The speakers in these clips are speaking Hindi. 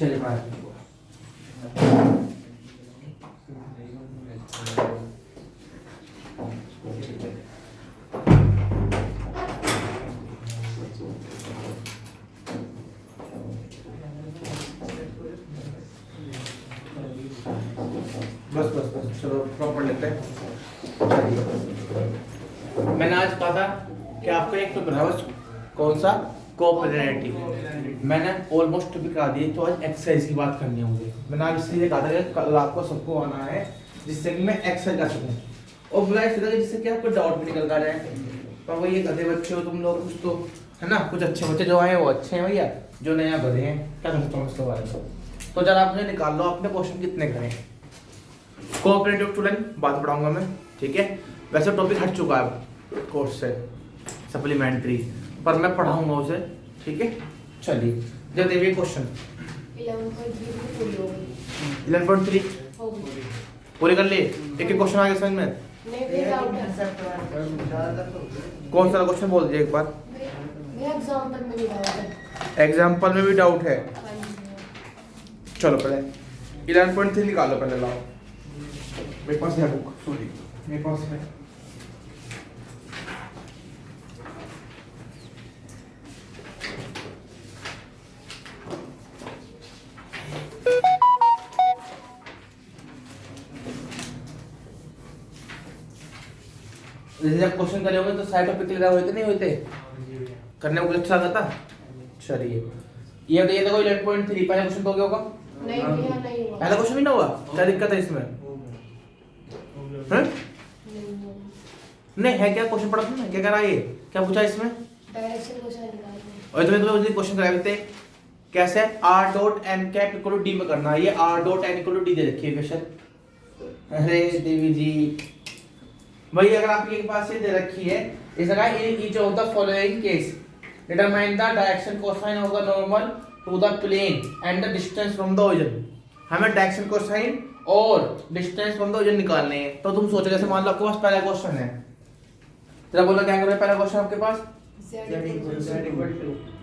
चलिए बाहर बस चलो प्रॉपर लेते हैं। मैंने आज कहा था कि आपको एक तो बनाओ, कौन सा, कोऑपरेटिव। मैंने ऑलमोस्ट भी करा दी, तो आज एक्सरसाइज की बात करनी है मुझे। मैंने आज इसलिए कहा था कि कल आपको सबको आना है जिससे कि मैं एक्सरसाइज कर सकूं, और बुला इसलिए जिससे कि आपको डाउट भी निकलता रहे। पर वो ये गधे बच्चे हो तुम लोग, कुछ तो है ना, कुछ अच्छे बच्चे जो आए वो अच्छे हैं भैया, जो नया गधे हैं क्या समझता हूँ इसके बारे में। तो जरा आप मुझे निकाल लो अपने क्वेश्चन कितने करें। कोऑपरेटिव स्टूडेंट बात पढ़ाऊंगा मैं, ठीक है। वैसे टॉपिक हट चुका है कोर्स से, सप्लीमेंट्री, पर मैं पढ़ाऊंगा उसे, ठीक है। चलिए जब देखिए क्वेश्चन 11.3 पूरे कर लिए। एक एक क्वेश्चन आगे समझ में, कौन सा क्वेश्चन बोल दीजिए एक बार। एग्जाम्पल में भी डाउट है। चलो पहले 11.3 निकालो, पहले लाओ। मेरे पास है बुक, सॉरी मेरे पास है। जैसे जब क्वेश्चन करे होंगे तो साइड टॉपिक लगा होते नहीं होते, करने को अच्छा लगता। चलिए ये देखो 11.3 पहला क्वेश्चन तो हो गया होगा। नहीं पहला क्वेश्चन भी ना हुआ, क्या दिक्कत है इसमें? नहीं है क्या क्वेश्चन पढ़ा तुमने, क्या करा ये, क्या पूछा इसमें? डायरेक्शन क्वेश्चन निकालना। और तुम्हें उस दिन क्वेश्चन कराए थे कैसे, r dot n cap equal to d में करना है। ये r dot n equal to d दे रखी है क्वेश्चन। अरे देवी जी भाई, अगर आपके पास ये दे रखी है, इस जगह each of the following case determine the direction cosine of the normal to the plane and the distance from the origin. हमें डायरेक्शन कोसाइन और डिस्टेंस फ्रॉम द ओरिजिन निकालने हैं। तो तुम सोचो, जैसे मान लो आपके पास पहला क्वेश्चन है, जरा बोलो क्या करोगे। पहला क्वेश्चन आपके पास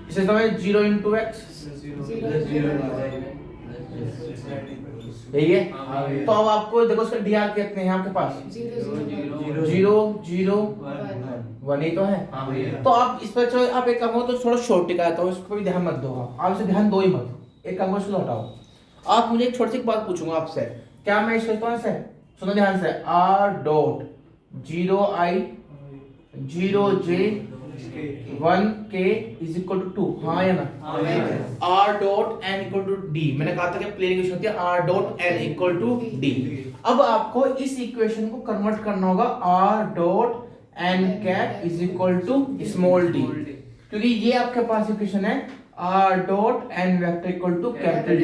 इसे समय 0 into x यही है। तो अब आपको देखो इसका dr कितने हैं आपके पास, 0 0 1 ही तो है। तो आप इस पर चलो, आप एक काम हो तो थोड़ा शॉर्ट टिकाता हूँ, इसको भी ध्यान मत दो। आप इसे ध्यान दो ही मत, एक काम को इसको हटाओ। आप मुझे एक छोटी सी बात पूछूंगा आपसे, क्या मैं इसको कौन से, सुनो ध्यान से, r dot 0i 0j 1k is equal to 2, हाँ या ना? r dot n equal to d। मैंने कहा था कि प्लेन इक्वेशन होती है r dot n equal to d। अब आपको इस इक्वेशन को कन्वर्ट करना होगा r dot n cap is equal to small d, क्योंकि ये आपके पास इक्वेशन है r dot n vector equal to capital D।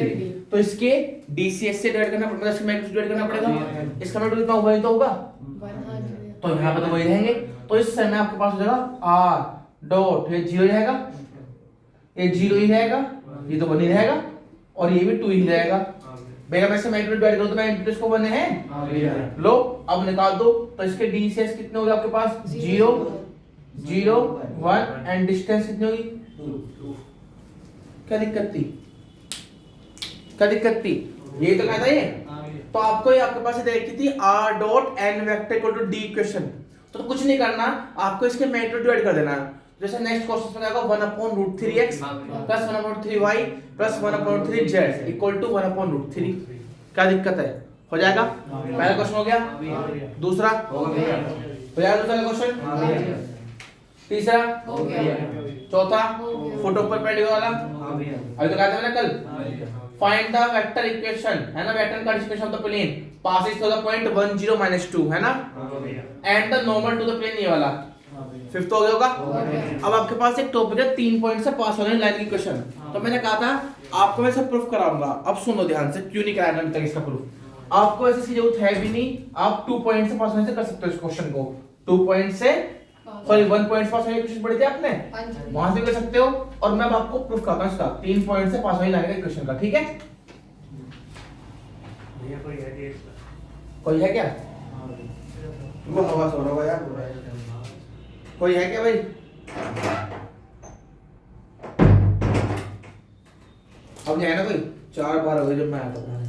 तो इसके dcs से डिवाइड करना पड़ेगा, इसका मैट्रिक्स डिवाइड करना पड़ेगा। इसका मैट्रिक्स कितना होगा, ये तो होगा, तो यहाँ पे तो वही रहेंगे। तो इस समय आपके पास हो जाएगा r डॉट, ये 0 रहेगा, ये 0 ही रहेगा, ये तो 1 ही रहेगा, और ये भी 2 ही रहेगा। बेटा मैं से मैट्रिक्स डिवाइड करूं तो मैं इंटू इसको बने हैं, लो अब निकाल दो। तो इसके डीसीएस कितने हो गए आपके पास, 0 0 1 एंड डिस्टेंस कितनी होगी 2। क्या दिक्कत थी, क्या दिक्कत थी, यही तो कहता है ये। तो आपको ये आपके पास देखी थी r dot n vector equal to d equation. तो कुछ नहीं करना, आपको इसके मैट्रिक्स डिवाइड कर देना है। जैसे नेक्स्ट क्वेश्चन में आएगा 1/√3x plus 1/3y plus 1/3z equal to 1/√3। क्या दिक्कत है, हो जाएगा। पहला क्वेश्चन हो गया, दूसरा हो गया, दूसरा क्वेश्चन, तीसरा हो गया, चौथा फोटो पर पेंडिंग वाला अभी तो कहते हैं ना कल, फाइंड द वेक्टर इक्वेशन, है ना, वेक्टर का equation of the plane passes through the point 1 0 minus 2, है ना, and the normal to the plane, ये वाला फिफ्थ हो गया होगा। अब आपके पास एक टॉपिक है 3 पॉइंट से पास होने लाइन की क्वेश्चन। तो मैंने कहा था आपको मैं सब प्रूफ कराऊंगा। अब सुनो ध्यान से, क्यों नहीं कराया अभी तक इसका प्रूफ, आपको ऐसी चीज जरूरत है भी नहीं। आप 2 पॉइंट से पास होने से कर सकते हो इस क्वेश्चन को, 2 पॉइंट से, सॉरी 1 पॉइंट से पास होने की क्वेश्चन पढ़ी थी आपने, वहां से कर सकते हो। और मैं आपको प्रूफ कराता हूं इसका 3 पॉइंट से पास होने लाइन का क्वेश्चन का, ठीक है। कोई है क्या, वो हवा सो रहा है यार, कोई है क्या भाई? अब है ना कोई, 4:12 हो गए जब मैं आया था पढ़ाने।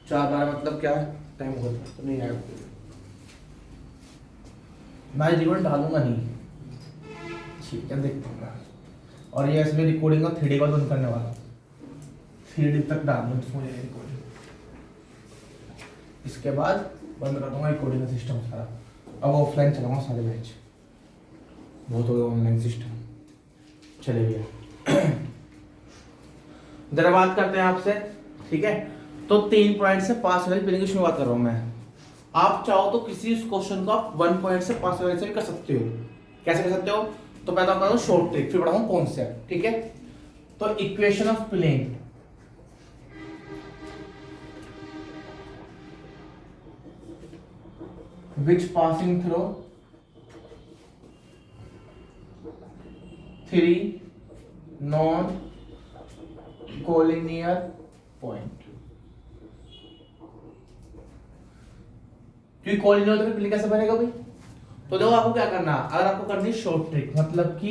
4:12 मतलब क्या है, टाइम हो गया तो नहीं आया। मैं जीवन डालूंगा नहीं, ठीक है देखता हूँ मैं। और ये इसमें रिकॉर्डिंग का 3D का बंद करने वाला, 3D तक डालूंगा इसमें रिकॉर्डिंग, इसके बाद बंद कर दूंगा रिकॉर्डिंग का सिस्टम सारा। अब ऑफलाइन चलाऊंगा सारे बैच, बहुत हो गया ऑनलाइन सिस्टम। चले भैया जरा बात करते हैं आपसे, ठीक है। तो 3 पॉइंट से पास वाली प्लेइंग की शुरुआत कर रहा हूं मैं। आप चाहो तो किसी क्वेश्चन को आप 1 पॉइंट से पास वाले से भी कर सकते हो। कैसे कर सकते हो, तो पहले बताऊं शॉर्ट ट्रिक, फिर पढ़ाऊं कॉन्सेप्ट, ठीक है। तो equation of plane, which passing through 3 non-collinear point। क्योंकि कॉलिनियर तो प्लेन कैसे बनेगा भाई, तो देखो आपको क्या करना है। अगर आपको करनी शॉर्ट ट्रिक, मतलब कि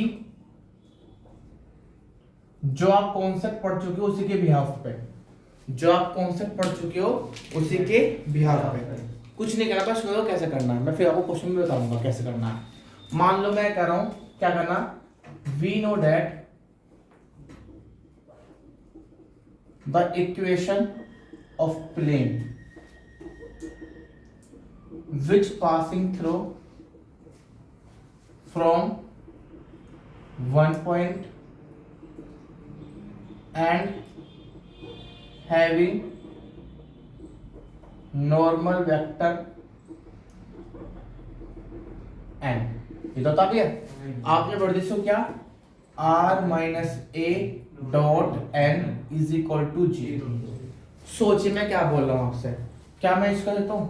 जो आप कॉन्सेप्ट पढ़ चुके हो उसी के बिहाफ पे, जो आप कॉन्सेप्ट पढ़ चुके हो उसी के बिहाफ पे, कुछ नहीं करना, बस सुनो कैसे करना है। मैं फिर आपको क्वेश्चन भी बताऊंगा कैसे करना है। मान लो मैं कह रहा हूं क्या करना, we know that the equation of plane which passing through from 1 point and having normal vector n, ये तो तब है आपने पढ़ दी सो क्या, r minus A dot n is equal to जी। सोचिए मैं क्या बोल रहा हूं आपसे, क्या मैं इसका देता हूं,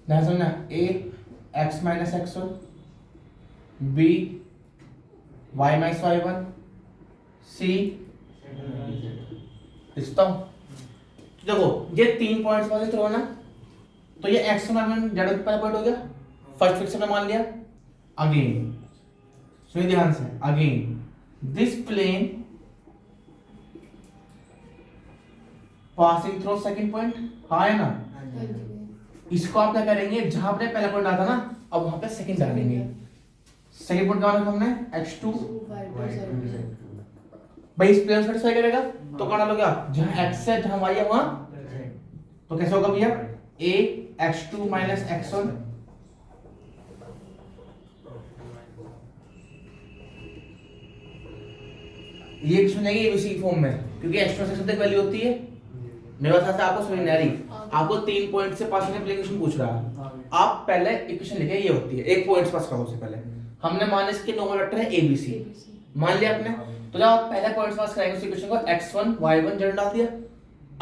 ध्यान समझना, a x minus x one, b y minus y one, c लिखता हूं। देखो ये 3 पॉइंट्स वाले थ्रो ना, तो ये x में जेड पहला पॉइंट हो गया, फर्स्ट फिक्स में मान लिया। अगेन सुनिए ध्यान से, again this plane passing through second point, हाँ है ना। इसको आप क्या करेंगे, जहां आपने पहला पॉइंट आता ना, अब वहां पे सेकंड डालेंगे। सेकंड पॉइंट का हमने x2 भाई इस प्लेन सेटिस्फाई करेगा, तो कहां डालोगे आप, जहां x है जहां y है वहां, तो कैसे होगा भैया, a x2 माइनस x1 ये सुनेंगे इसी फॉर्म में, क्योंकि एक्स्ट्रा सेक्शन तक वैल्यू होती है। मेरे पास आपको समझ नहीं आ रही, आपको 3 पॉइंट से पास होने क्वेश्चन पूछ रहा है। आप पहले इक्वेशन लिखे, ये होती है 1 पॉइंट पास करो। से पहले हमने मान इसके नॉर्मल वेक्टर है abc, मान लिया आपने। तो जब आप पहले पॉइंट पास कराएंगे उस इक्वेशन को, x1 y1 जेड डाल दिया।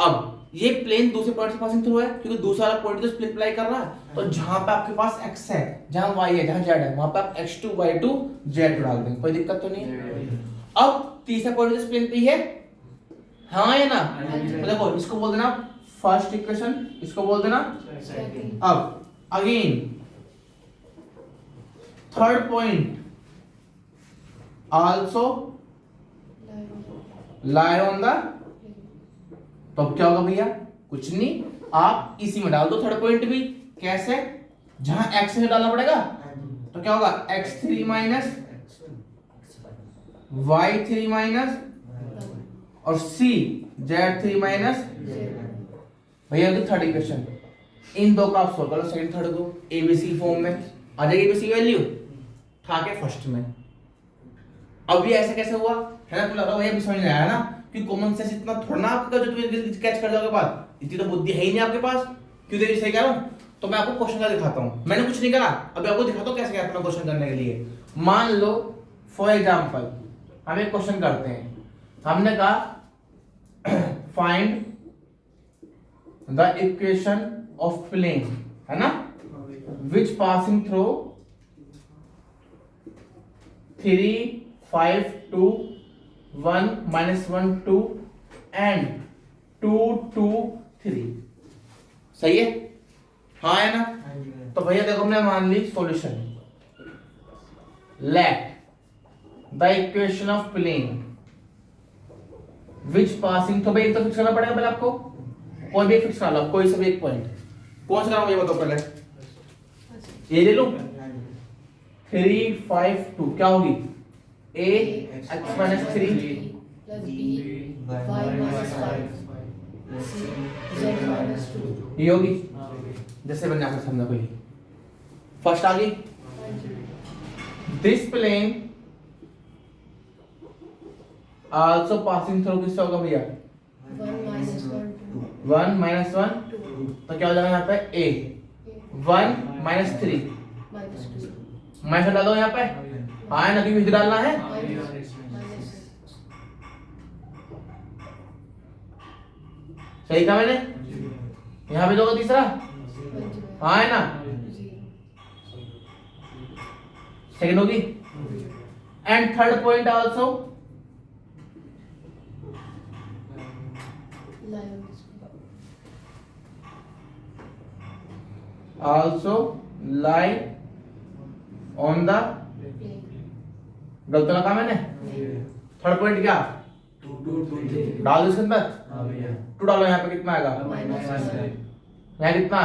अब ये प्लेन दूसरे पॉइंट से पासिंग थ्रू है, क्योंकि दूसरा वाला पॉइंट तो स्प्लिट अप्लाई कर रहा है, तो जहां पे आपके पास x है, जहां y है, जहां z है, वहां पे आप x2 y2 z डाल देंगे, कोई दिक्कत तो नहीं है। अब तीसरा पॉइंट इस प्लेन पे ही है, हाँ या ना। तो देखो इसको बोल देना फर्स्ट इक्वेशन, इसको बोल देना सेकंड। अब again third point also lie on the, तो अब क्या होगा भैया, कुछ नहीं, आप इसी में डाल दो थर्ड पॉइंट भी। कैसे, जहां x में डालना पड़ेगा, तो क्या होगा, x3 माइनस y3 माइनस और c z3 माइनस भैया तो थर्ड इक्वेशन। इन दो का आप सोल्व करो, सेकंड थर्ड को एबीसी फॉर्म में आ जाएगी, एबीसी की वैल्यू था के फर्स्ट में। अब ये ऐसे कैसे हुआ है ना, लगा भैया समझ नहीं आया ना, कि कॉमन सेंस इतना थोड़ा ना आपका जो तुम्हें कैच कर जाओगे बात, इतनी तो बुद्धि है ही नहीं आपके पास। क्यों देखिए सही कह रहा हूं, तो मैं आपको क्वेश्चन का दिखाता हूं, मैंने कुछ नहीं करा, अभी आपको दिखाता हूं कैसे करना क्वेश्चन करने के लिए। मान लो फॉर एग्जांपल हम एक क्वेश्चन करते हैं, हमने कहा find the equation of plane, है ना, which passing through 3 5 2 1 minus 1 2 and 2 2 3, सही है, हाँ है ना। तो भैया देखो हमने मान ली solution, let the equation of plane which passing, तो भाई एक तो फिक्स करना पड़ेगा पहले आपको, कोई भी फिक्स कर लो, कोई सा भी एक पॉइंट कौन सा कराऊं ये बताओ पहले। ये ले लूं 3 5 2 क्या होगी a x minus 3 plus b y minus 5 c z minus 2। ये होगी, जैसे मैंने आपको समझा कोई फर्स्ट आ गई। This plane also passing through किससे होगा भैया 1 minus 1 2 1 minus 1, 2 तो क्या हो जाएगा यहाँ पे a 1 minus 3 minus 2 माइनस डाल दो यहाँ पे, हाँ ना क्योंकि इधर डालना है, minus सही कहा मैंने, यहाँ पे दोगा तीसरा, हाँ है ना, सेकंड होगी, and third point also also lie on the, गलत ना कहा मैंने, थर्ड पॉइंट क्या डाल दो इसके अंदर, टू डालो यहाँ पे कितना आएगा, यहाँ कितना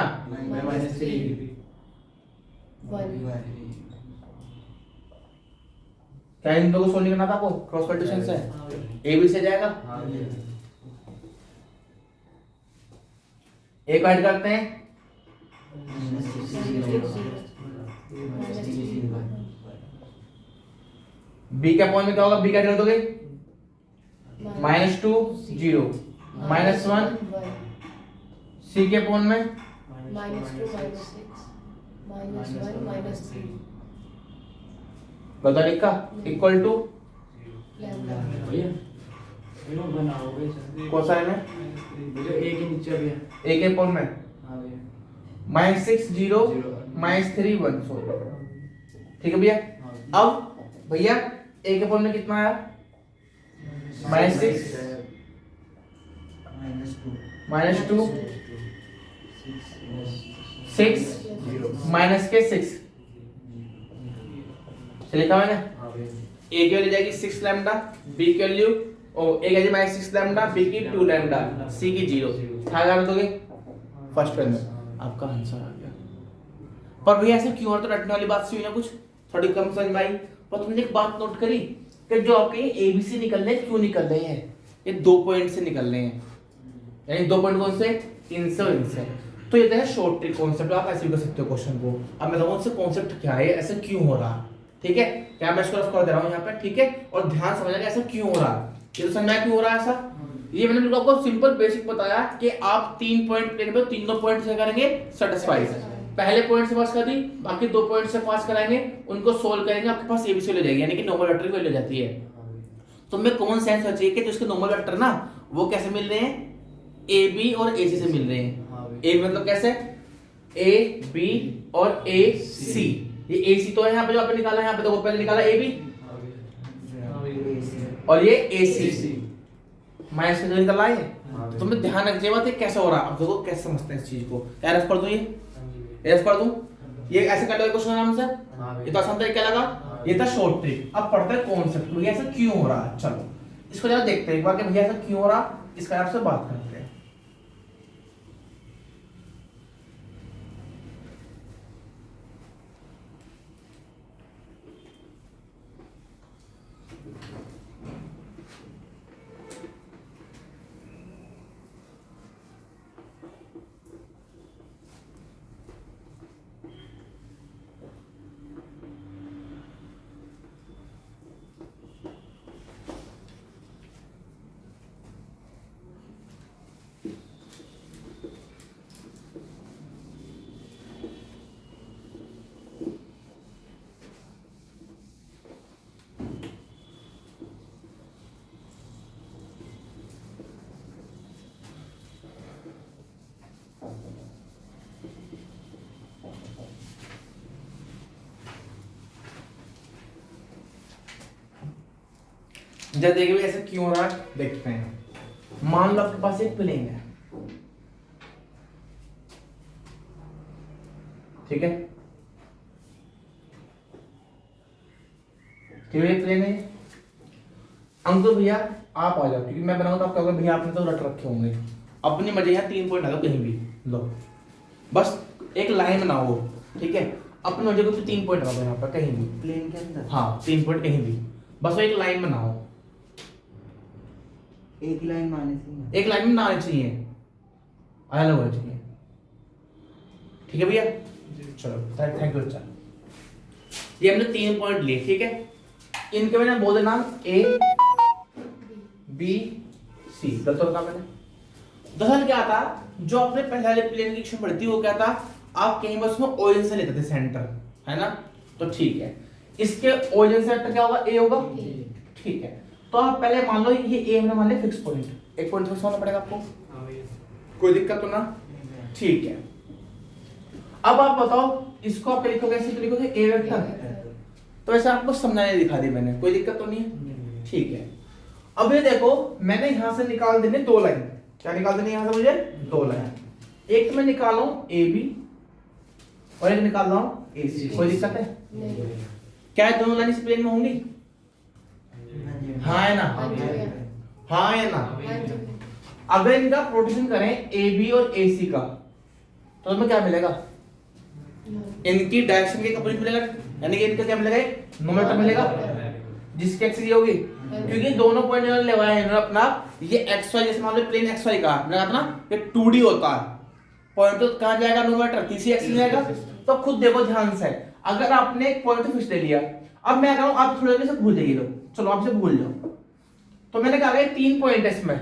क्या इन दोनों को सोल्व करना था आपको क्रॉस मल्टीप्लिकेशन से, ए बी से जाएगा, एक ऐड करते हैं बी के पॉइंट में क्या होगा, बी का कर दोगे -2 0 -1, सी के पॉइंट में -2 -6 -1 -3 बता लिखा इक्वल टू लैम्डा कौन सा है एक ही नीचे भी है। ए के पॉइंट में हाँ भैया। -6 0 -3 1 सॉरी, ठीक है भैया। अब भैया ए के पॉइंट में कितना आया, -6 -2 6 माइनस के 6 से लिखा मैंने, ए की वैल्यू जाएगी 6 लैम्डा, बी की वैल्यू ए की वैल्यू -6 लैम्डा, बी की 2 लैम्डा, सी की 0, क्या कर दोगे फर्स्ट फ्रेंड में, आपका आंसर आ गया। पर भैया ऐसे क्यों, और तो रटने वाली बात सी हुई ना, कुछ थोड़ी कम समझ में आई। पर तुमने एक बात नोट करी कि जो आपके ए बी सी निकल रहे हैं, क्यों निकल रहे हैं, ये 2 पॉइंट से निकल रहे हैं, यानी 2 पॉइंट कौन से, इनसे और इनसे। तो ये तो है शॉर्ट ट्रिक कॉन्सेप्ट, आप ऐसे भी कर सकते हो क्वेश्चन को। अब मैं बताऊं इससे कॉन्सेप्ट क्या है, ऐसा क्यों हो रहा, ठीक है, क्या मैं इसको रफ कर दे रहा हूं यहाँ पे, ठीक है, और ध्यान समझना कि ऐसा क्यों हो रहा, ये तो समझना क्यों हो रहा है ऐसा। ये मैंने बिल्कुल आपको सिंपल बेसिक बताया कि आप 3 पॉइंट लेंगे, तीनों पॉइंट से करेंगे सेटिस्फाई, पहले पॉइंट से पास कर दी, बाकी 2 पॉइंट से पास कराएंगे, उनको सोल्व करेंगे, आपके पास एबीसी हो जाएगी, यानी कि नॉर्मल वेक्टर की वैल्यू जाती है। तो मैं कॉमन सेंस होना चाहिए कि जो इसके नॉर्मल वेक्टर ना वो कैसे मिल रहे हैं, ए बी और ए सी से मिल रहे हैं। ए मतलब कैसे, ए बी और ए सी, ये ए सी तो है यहाँ पे जो आपने निकाला है, यहाँ पे देखो पहले निकाला ए बी और ये ए सी माइनस से निकल रहा है, तो तुम्हें ध्यान रखिए बात, ये कैसे हो रहा है। अब देखो कैसे समझते हैं इस चीज को, क्या रफ कर दूं, ये रफ कर दूं, ये ऐसे कर लो क्वेश्चन आराम से, ये तो आसान तरीका लगा, ये था शॉर्ट ट्रिक। अब पढ़ते हैं कॉन्सेप्ट, भैया ऐसा क्यों हो रहा है, चलो इसको जरा देखते हैं एक बार कि भैया ऐसा क्यों हो रहा, इसका आपसे बात करते हैं। जब देखिए ऐसा क्यों हो रहा है देखते हैं। मान लो आपके पास एक प्लेन है, ठीक है, प्लेन है अंकुर भैया, आप आ जाओ, क्योंकि मैं बनाऊंगा तो आप कहोगे भैया आपने तो रट रखे होंगे। अपनी मर्जी है, 3 पॉइंट लगाओ कहीं भी, लो बस एक लाइन बनाओ, ठीक है, अपनी मर्जी को 3 पॉइंट लगाओ यहाँ पर कहीं भी, प्लेन के अंदर हाँ 3 पॉइंट कहीं भी, बस वो एक लाइन बनाओ, एक लाइन मारने से एक लाइन में ना आनी चाहिए, अलग होना चाहिए, ठीक है भैया। चलो थैंक यू। अच्छा ये हमने 3 पॉइंट लिए, ठीक है, इनके मैंने बोल देना ए बी सी, गलत होगा मैंने। दरअसल क्या था, जो अपने पहले वाले प्लेन की इक्वेशन पढ़ी थी वो क्या था, आप कहीं बस में ओरिजिन से लेते थे सेंटर, है ना, तो ठीक है, इसके ओरिजिन सेंटर क्या होगा, ए होगा, ठीक है। तो आप पहले मान लो ये ए हमने मान लिया फिक्स पॉइंट, एक पॉइंट फिक्स होना पड़ेगा आपको, कोई दिक्कत तो ना, ठीक है। अब आप बताओ इसको आप लिखोगे, ऐसे तो लिखोगे ए वेक्टर, तो ऐसा आपको समझाने दिखा दी मैंने, कोई दिक्कत तो नहीं है, ठीक है। अब ये देखो मैंने यहां से निकाल देने 2 लाइन, क्या निकाल देने यहां से मुझे 2 लाइन, एक तो मैं निकाल लूं ए बी और एक निकाल रहा हूं ए सी, कोई दिक्कत है? क्या दोनों लाइन इस प्लेन में होंगी? हाँ है ना, हाँ है ना। अगर इनका प्रोटेक्शन करें ए बी और ए सी का, तो तुम्हें क्या मिलेगा, इनकी डायरेक्शन के अपोजिट मिलेगा, यानी कि इनका क्या मिलेगा, मोमेंटम मिलेगा, जिसकी एक्सिस ये होगी, क्योंकि दोनों पॉइंट इन्होंने लेवाए हैं इन्होंने अपना, ये एक्स वाई, जैसे मान लो प्लेन एक्स वाई का मैंने कहा था ना ये 2D होता है, पॉइंट तो कहां जाएगा, नोमीटर तीसरी एक्सिस जाएगा। तो खुद देखो ध्यान से, अगर आपने एक पॉइंट फिक्स ले लिया, अब मैं कहूं आप थोड़ी देर से भूल जाइए, लो चलो आप से भूल जाओ, तो मैंने कहा 3 पॉइंट है इसमें,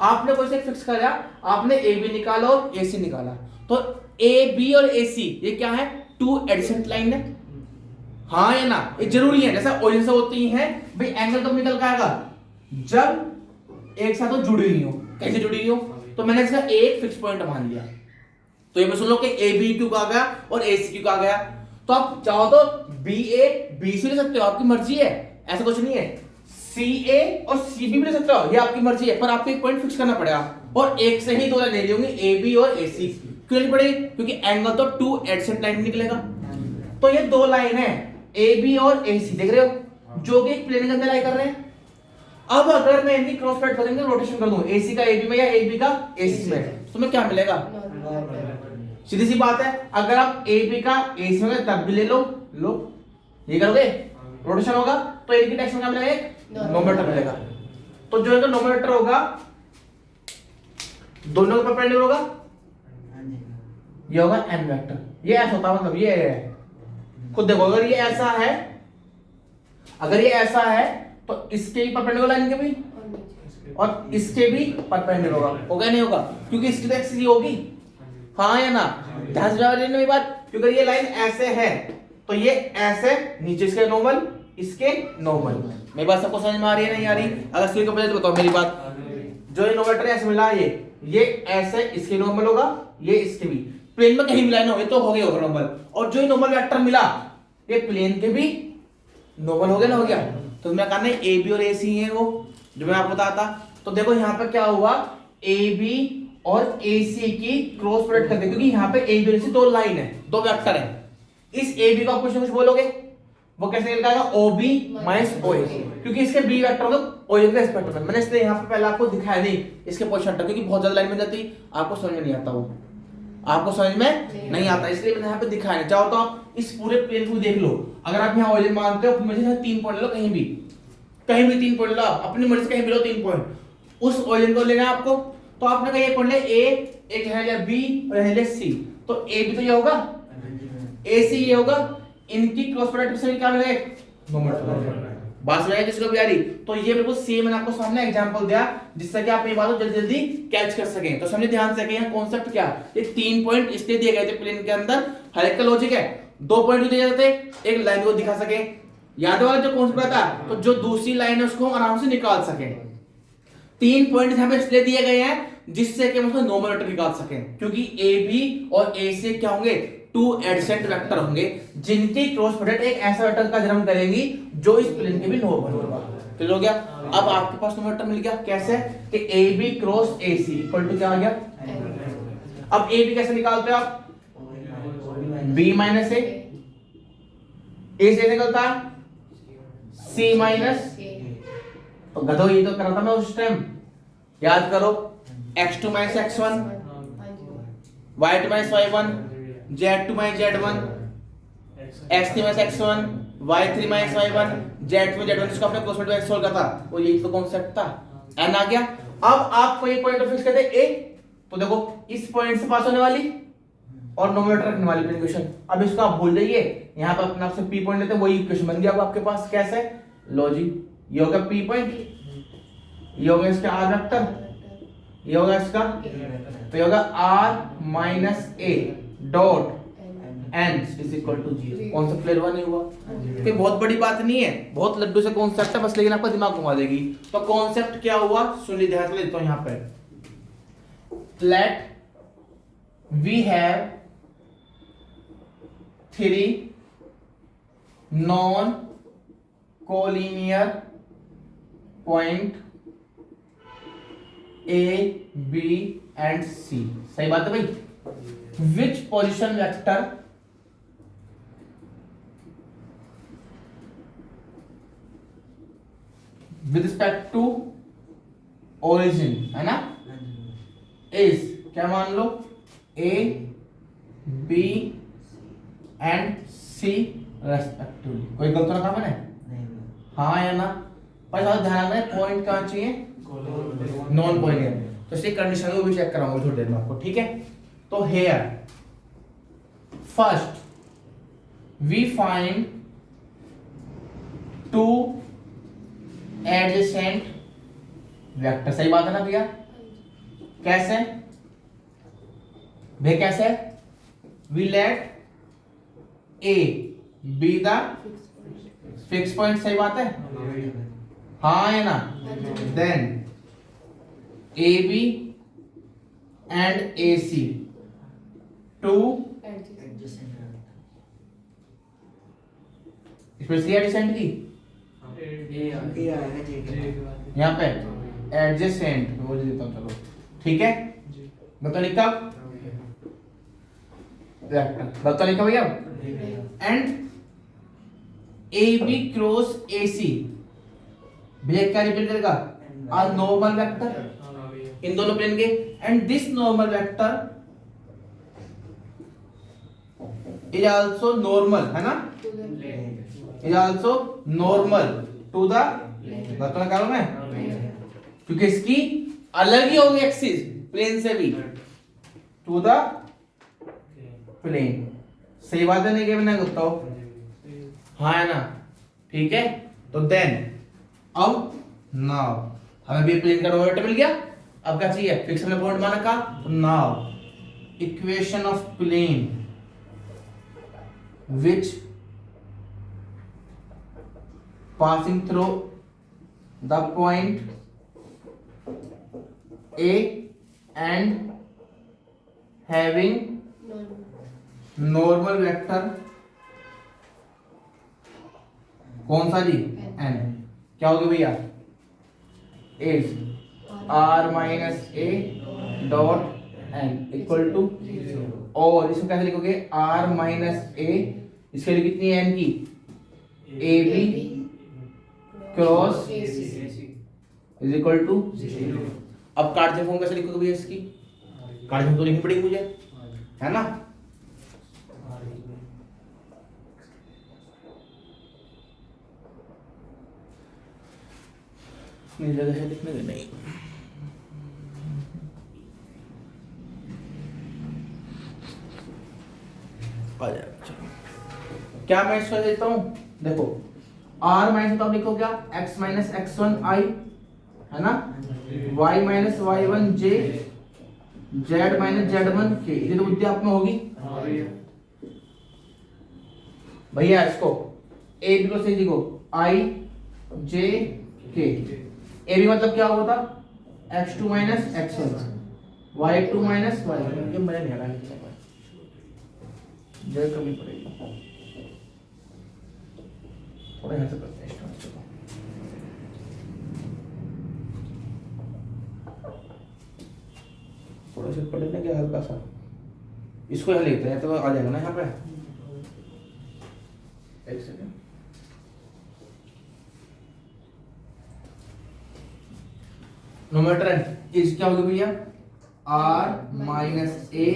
आपने कोई से फिक्स करा, आपने ए बी निकाला और ए सी निकाला, तो ए बी और ए सी ये क्या है, 2 एडजेसेंट लाइन है, हाँ या ना, ये जरूरी है, जैसा ओरिजिन से होती है भाई, एंगल कब निकल के आएगा, जब एक साथ वो जुड़ी हुई हो, कैसे जुड़ी हुई हो, तो मैंने इसका एक फिक्स पॉइंट मान लिया, तो ये मैं सुन लो कि ए बी क्यों कहा गया और ए सी क्यों कहा गया, तो आप चाहो तो बी ए बी सी ले सकते हो, आपकी मर्जी है, ऐसा कुछ नहीं है, सी ए और सी बी भी ले सकते हो, ये आपकी मर्जी है, पर आपको एक पॉइंट फिक्स करना पड़ेगा, और एक से ही 2 लाइन ले ली होंगी ए बी और ए सी, क्यों नहीं पड़ेगी, क्योंकि एंगल तो 2 एडजेसेंट लाइन निकलेगा। तो ये 2 लाइन है ए बी और ए सी, देख रहे हो, जो कि एक प्लेन के अंदर लाई कर रहे हैं। अब अगर मैं इनकी क्रॉस प्रोडक्ट करेंगे, रोटेशन कर दूं एसी का एबी में या एबी का एसी में, तो मैं क्या मिलेगा, सीधी सी बात है, अगर आप एबी का एसी में तब भी ले लो, ये करोगे रोटेशन होगा, तो इनकी डायरेक्शन क्या मिलेगा, एक नोमीटर मिलेगा, तो जो इनका नोमीटर होगा दोनों का परपेंडिकुलर होगा, ये होगा एन वेक्टर, ये ऐसा होता है, मतलब ये खुद देखो, अगर ये ऐसा है, अगर ये ऐसा है तो इसके भी परपेंडिकुलर लाइन के भी और इसके भी परपेंडिकुलर होगा नहीं होगा, क्योंकि इसकी तो एक्सिस होगी, हाँ या ना, ध्यान से मेरी बात, क्योंकि ये लाइन ऐसे है तो ये ऐसे नीचे इसके नॉर्मल, इसके नॉर्मल, मेरी बात सबको समझ में आ रही है नहीं आ रही, अगर सुई को पहले तो बताओ मेरी बात, जो ये नोमीटर ऐसे मिला है, ये ऐसे इसके नॉर्मल होगा, ये इसके भी, प्लेन में कहीं मिला है ना, ये तो हो गया होगा नॉर्मल, और जो ये नॉर्मल वेक्टर मिला ये प्लेन के भी नॉर्मल हो गया ना, हो गया, तो मैं कहना है ए बी और ए सी है वो, जो मैं आपको बताता। तो देखो यहाँ पे क्या हुआ, ए बी और ए सी की क्रॉस प्रोडक्ट करते, क्योंकि यहाँ पे ए बी और ए सी 2 लाइन है, 2 वेक्टर है, इस ए बी को आप कुछ ना कुछ बोलोगे, वो कैसे निकल आएगा, ओ बी माइनस ओ ए, क्योंकि इसके बी वेक्टर होगा ओरिजिन के रिस्पेक्ट में, मैंने इसलिए यहाँ पे पहले आपको दिखाया नहीं इसके पोजीशन, क्योंकि बहुत ज्यादा लाइन में जाती आपको समझ में नहीं आता, वो आपको समझ में नहीं आता, इसलिए मैंने यहाँ पे दिखाया नहीं। चाहो तो आप इस पूरे प्लेन को देख लो, अगर आप यहाँ ओरिजिन मानते हो मुझे 3 पॉइंट लो, कहीं भी 3 पॉइंट लो, अपनी मर्जी से कहीं भी लो 3 पॉइंट, उस ओरिजिन को लेना है आपको, तो आपने कहा ये पॉइंट ले ए, एक है ले बी और है ले सी, तो ए भी तो ये होगा, ए सी ये होगा, इनकी क्रॉस प्रोडक्ट से क्या मिलेगा, नोमीटर, बात समझ आई किसी को भी आ रही, तो ये बिल्कुल सेम मैंने आपको सामने एग्जांपल दिया, जिससे कि आप ये बात जल्दी जल्दी कैच कर सकें। तो समझे ध्यान से कि यहाँ कॉन्सेप्ट क्या, ये 3 पॉइंट इसलिए दिए गए थे प्लेन के अंदर, हर एक का लॉजिक है, 2 पॉइंट दिए जाते थे, एक लाइन को दिखा सके, याद वाला जो कॉन्सेप्ट था, तो जो दूसरी लाइन है उसको आराम से निकाल सके। 3 पॉइंट यहाँ पे इसलिए दिए गए हैं जिससे कि हम उसका नोमीटर निकाल सकें, क्योंकि ए बी और ए सी क्या होंगे, 2 एडजेसेंट वेक्टर होंगे, जिनकी क्रॉस प्रोडक्ट एक ऐसा वेक्टर का जन्म करेंगी जो इस प्लेन के भी नॉर्मल होगा। क्लियर हो गया? अब आपके पास नोमीटर मिल गया, कैसे कि A B cross A C equal to क्या आ गया, अब ए बी कैसे निकालते हो आप, बी माइनस ए से निकलता है सी माइनस तो गधो ये तो करा था मैं उस टाइम, याद करो। x2 minus x1, y2 minus y1, z2 minus z1, x3 minus x1, y3 minus y1, z2 minus z1, जिसको आपने कोष्ठक में सोल्व किया था, वो यही तो कॉन्सेप्ट था। n आ गया। अब आपको ये पॉइंट फिक्स करते हैं a, तो देखो इस पॉइंट से पास होने वाली और नोमिनेटर रखने वाली इक्वेशन। अब इसको आप भूल जाइए, यहाँ पर अपने आप से p पॉइंट लेते हैं, वही इक्वेशन बन गया अब आपके पास। कैसे? लो जी, ये होगा p पॉइंट, ये होगा इसका r वेक्टर, ये होगा इसका, तो ये होगा r minus a dot n is equal to 0। Concept clear हुआ नहीं हुआ? कोई बहुत बड़ी बात नहीं है, बहुत लड्डू से कॉन्सेप्ट है बस, लेकिन आपका दिमाग घुमा देगी। तो कॉन्सेप्ट क्या हुआ सुन लीजिए, ध्यान से लेता हूं। यहाँ पे let we have 3 non collinear point A, B and C। सही बात है भाई। Which position vector with respect to origin, है ना, इज क्या मान लो A, B and C respectively. कोई गलत ना कहा मैंने? हाँ या ना? पर ध्यान रखना है पॉइंट कहाँ चाहिए, नॉन पॉइंट है। तो इसी कंडीशन को भी चेक कराऊंगा थोड़ी देर में आपको, ठीक है। तो here first we find 2 adjacent vector. सही बात है ना भैया? कैसे भैया? कैसे? We let A be the fix point. सही बात है? हाँ या ना? Then AB and AC 2 specially adjacent की यहाँ पे एडजेसेंट बोल देता हूँ, चलो ठीक है। बताइए कब वेक्टर बताइए कब भैया? एंड AB क्रॉस AC भैया क्या रिप्रेजेंट करेगा? आ नॉर्मल वेक्टर इन दोनों प्लेन के, and this normal vector is also normal, है ना, is also normal to the बता करो मैं, क्योंकि इसकी अलग ही होगी एक्सिस प्लेन से भी, टू द प्लेन। सही बात है नहीं कि मैंने बताओ? हाँ है ना? ठीक है। तो देन अब नाउ हमें भी प्लेन का नोमेटर मिल गया। अब क्या चाहिए? फिक्स हमने पॉइंट माना का। Now equation of plane which passing through the point A and having normal vector कौन सा जी? n। क्या होगी भैया? Is r minus a dot n equal to, और इसको कैसे लिखोगे? r माइनस a, इसके लिए कितनी है n की? ab cross is equal to 0। अब कार्टेशियन फॉर्म कैसे लिखोगे भैया इसकी? कार्टेशियन तो लिखनी पड़ेगी मुझे, है ना? मेरी जगह है लिखने की नहीं। आ जाएगा, चलो। क्या मैं इसको देता हूं? देखो r माइनस तो आप लिखो क्या? x माइनस x1 i, है ना, y minus y1 j, z minus z1 k। ये तो बुद्धि आप में होगी भैया। इसको a b को सही लिखो, i j k। a b मतलब क्या होता? x2 minus x1, y2 minus y1। ये मजा नहीं आ रहा है, जगह कमी पड़ेगी, थोड़ा यहाँ से करते हैं स्टार्ट। चलो थोड़ा सा पढ़ने क्या हल्का सा, इसको यहाँ लेते हैं तो आ जाएगा ना यहाँ पे। एक सेकेंड। नोमेटर एन इज क्या होगी भैया r minus a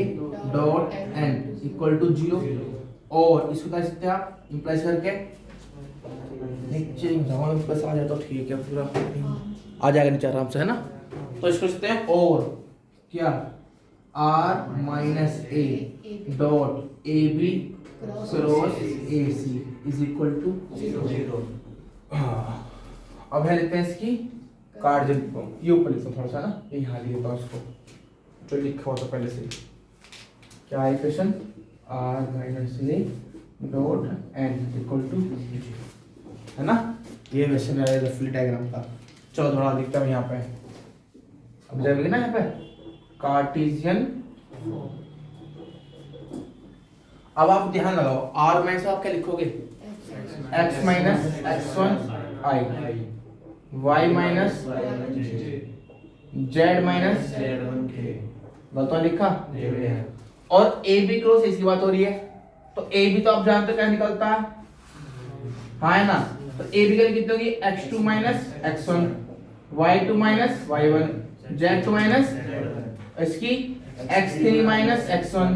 dot n equal to 0 और इसको क्या सकते हैं आप इंप्लाइज करके नीचे जवाब बस आ जाए तो ठीक है पूरा आ जाएगा नीचे आराम से है ना। तो इसको लिखते हैं और क्या r minus a dot A B cross A C is equal to 0। अब है लिखते हैं इसकी कार्ड ये ऊपर लिखता हूँ थोड़ा सा ना ये यहाँ लिखता हूँ इसको जो लिखा हुआ था पहले से क्या है equation r minus a dot n equal to है ना। ये वैसे मेरा रफली डायग्राम था। चलो थोड़ा लिखता हूँ यहाँ पे अब जाएंगे ना यहाँ पे कार्टेशियन। अब आप ध्यान लगाओ r माइनस आप क्या लिखोगे x minus x1 i y minus z minus गलत लिखा और ए बी क्रॉस ऐसी बात हो रही है तो ए बी तो आप जानते हो क्या निकलता है हाँ है ना। तो ए बी का कितनी होगी x2 minus x1 y2 minus y1 z2 minus इसकी x3 minus x1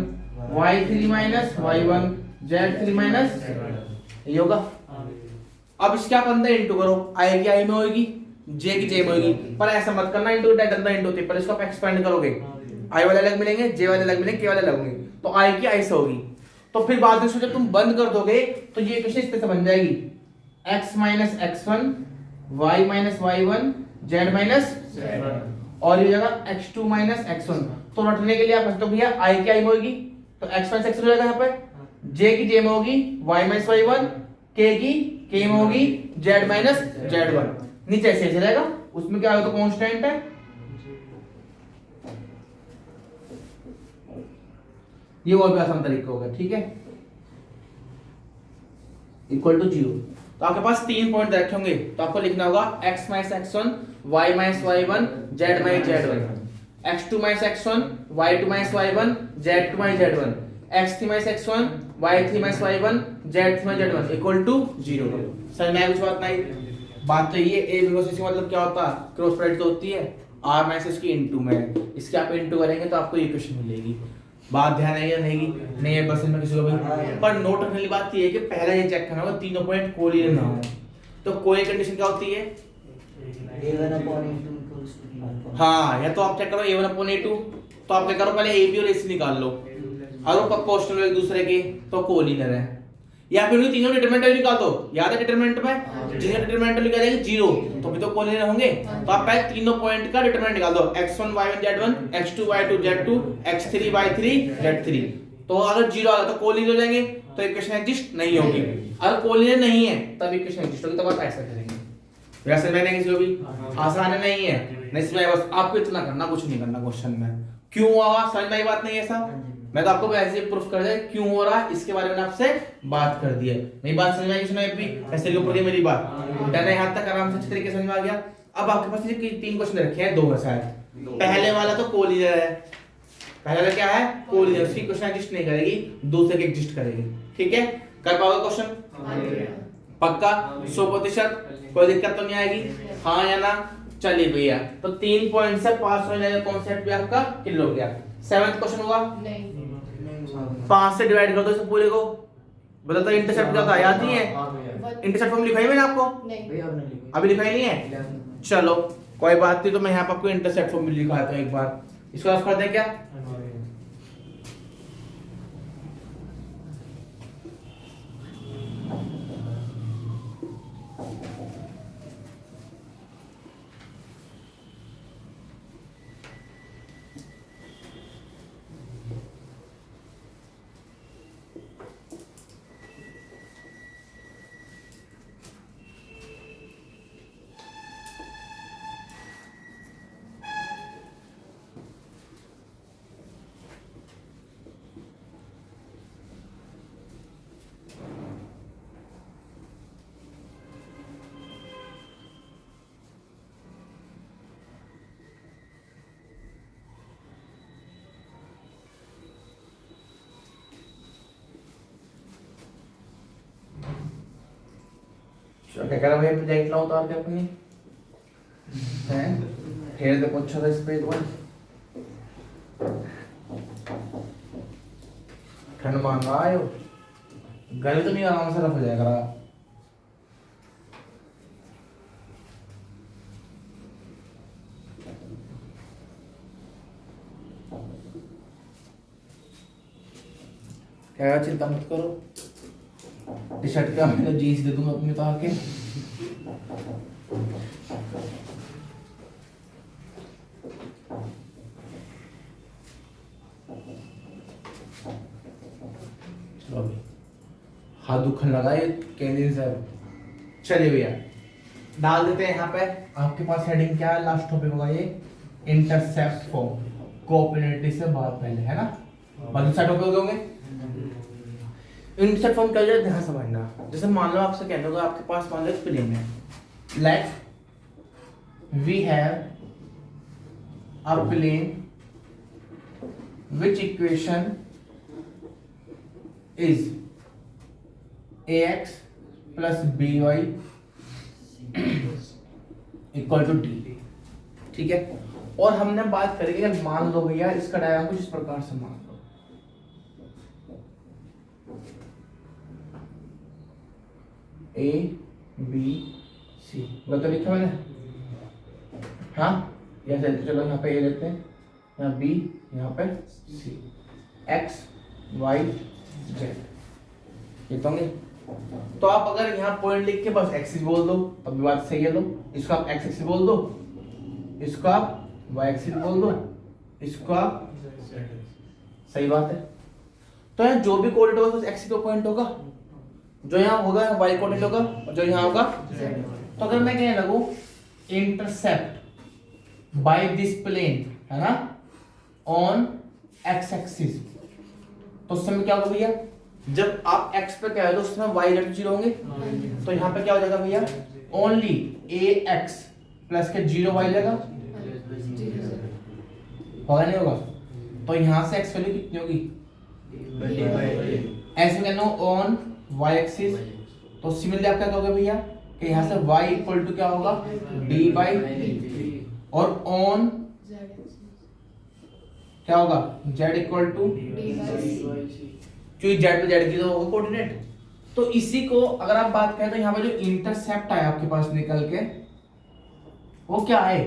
y3 minus y1 z3 minus ये होगा। अब इसका आप अंदर इंटू करो आई की आई में होगी जे की जे में होगी पर ऐसा मत करना इंटू डाटा अंदर इंटू होती है पर इसको आप एक्सपेंड करोगे आई वाले अलग मिलेंगे जे वाले अलग मिलेंगे के वाले अलग होंगे तो आई की आई से होगी। तो फिर बाद में इसको जब तुम बंद कर दोगे तो ये इक्वेशन इस तरह से बन जाएगी x minus x1 y minus y1 z minus और ये जगह x2 माइनस x1 तो रटने के लिए आप तो भैया i की i में होगी तो x माइनस x2 हो जाएगा यहाँ पे j की j में होगी y माइनस y1 k की k में होगी z माइनस z1 नीचे ऐसे चलेगा उसमें क्या होगा तो कांस्टेंट है ये और भी आसान तरीका होगा ठीक है इक्वल टू 0। तो आपके पास 3 पॉइंट रखे होंगे तो आपको लिखना होगा x minus x1 y minus y1 z minus z1 x2 minus x1 y2 minus y1 z2 minus z1 x3 minus x1 y3 minus y1 z3 minus z1 equal to 0। समझ में आया कुछ बात नहीं बात तो ये a बिकॉज़ इसका मतलब क्या होता है क्रॉस प्रोडक्ट तो होती है r माइनस इसकी इनटू में इसके आप इनटू करेंगे तो आपको इक्वेशन मिलेगी। बात ध्यान है या नहीं है बस में किसी को भी पर नोट रखने वाली बात ये है कि पहला ये चेक करना होगा तीनों पॉइंट कोलिनियर ना हो। तो कोई कंडीशन क्या होती है हाँ या तो आप चेक करो a1/a2 तो आप क्या करो पहले a b और ac निकाल लो अगर वो प्रोपोर्शनल एक दूसरे के तो कोलिनियर है या फिर तीनों डिटरमिनेंट निकाल दो याद है डिटरमिनेंट में जिसका डिटरमिनेंट लिखा जाएगा 0 तो भी तो कोलिनियर होंगे। तो आप पहले तीनों पॉइंट का डिटरमिनेंट निकाल दो x1 y1 z1 x2 y2 z2 x3 y3 z3 तो अगर 0 आ गया तो कोलिनियर हो जाएंगे तो इक्वेशन एग्जिस्ट नहीं होगी। अगर कोलिनियर नहीं है तब इक्वेशन एग्जिस्ट होगी। तो बात ऐसा करेंगे वैसे मैंने किसी को भी आसान नहीं है नहीं इसमें बस आपको इतना करना कुछ नहीं करना क्वेश्चन में क्यों हुआ समझ में आई बात नहीं ऐसा मैं तो आपको ऐसे प्रूफ कर दिया क्यों हो रहा है इसके बारे में आपसे बात कर दी है। मेरी बात समझ में आई सुना भी ऐसे के ऊपर मेरी बात मैंने यहाँ तक आराम से अच्छे तरीके से समझ में आ गया। अब आपके पास ये 3 क्वेश्चन रखे हैं 2 में शायद पहले वाला तो कोलिनियर है पहले वाला क्या है कोलिनियर उसकी क्वेश्चन एग्जिस्ट नहीं करेगी दूसरे की एग्जिस्ट करेगी ठीक है कर पाओगे क्वेश्चन पक्का 100% कोई दिक्कत तो नहीं आएगी हाँ या ना। चलिए भैया तो 3 पॉइंट से पास हो जाएगा कॉन्सेप्ट भी आपका क्लियर हो गया। 7th क्वेश्चन होगा नहीं 5 से डिवाइड कर दो इसे पूरे को बताता इंटरसेप्ट क्या था याद नहीं है इंटरसेप्ट फॉर्म लिखाई मैंने आपको नहीं अभी लिखाई नहीं है चलो कोई बात नहीं तो मैं यहाँ पर आपको इंटरसेप्ट फॉर्म लिखाता हूँ एक बार इसको आप कर दें क्या क्या कह रहा भाई प्रोजेक्ट लाओ तो आपके अपनी हैं खेल देखो अच्छा था इस पे एक बार। ठंड मान रहा है गर्मी तो नहीं, आराम से रफ हो जाएगा। क्या चिंता मत करो, टी शर्ट का मैं जीन्स दे दूंगा अपने तो आके। चलो अभी हाथ दुखन लगा ये कैंडिल से। चलिए भैया डाल देते हैं यहाँ पे। आपके पास हेडिंग क्या है, लास्ट टॉपिक होगा ये इंटरसेप्ट फॉर्म, कोऑर्डिनेट से बहुत पहले है ना। बाकी सारे टॉपिक होंगे। इंटरसेप्ट फॉर्म क्या है ध्यान समझना। जैसे मान लो आपसे कहना होगा आपके पास मान लो प्लेन है, let we have a plane which equation is ax plus by equal to d. ठीक है, और हमने बात करेंगे कि मान लो भैया इसका डायग्राम कुछ इस प्रकार से मान लो, ए बी सी गलत लिखा मैंने, हाँ या चलो यहाँ पे ए लेते हैं, यहाँ बी, यहाँ पे सी, एक्स वाई जेड लिखोगे। तो आप अगर यहाँ पॉइंट लिख के बस एक्सिस बोल दो तब भी बात सही है। लो इसको आप एक्स एक्सिस बोल दो, इसको आप वाई एक्सिस बोल दो, इसको आप सही बात है। तो यहाँ जो भी कोऑर्डिनेट होगा एक्सिस का पॉइंट होगा, जो यहाँ होगा वाई कोऑर्डिनेट होगा, और जो यहाँ होगा जेड। तो अगर मैं कहने लगूं इंटरसेप्ट बाय दिस प्लेन है ना ऑन एक्स एक्सिस, तो उस समय क्या होगा भैया, जब आप x पे क्या है तो उस समय y इक्वल टू 0 होंगे। तो यहाँ पे क्या हो जाएगा भैया, ओनली ax प्लस के 0 y जाएगा, होगा नहीं होगा। तो यहाँ से x वैल्यू कितनी होगी, ऐसे कहना ऑन y एक्सिस। तो सिमिलरली आप क्या कहोगे भैया कि यहाँ से y इक्वल टू क्या होगा d बाई, और ऑन क्या होगा z इक्वल टू, क्योंकि z पे z की तो होगा कोऑर्डिनेट। तो इसी को अगर आप बात करें तो यहाँ पे जो इंटरसेप्ट आया आपके पास निकल के वो क्या है,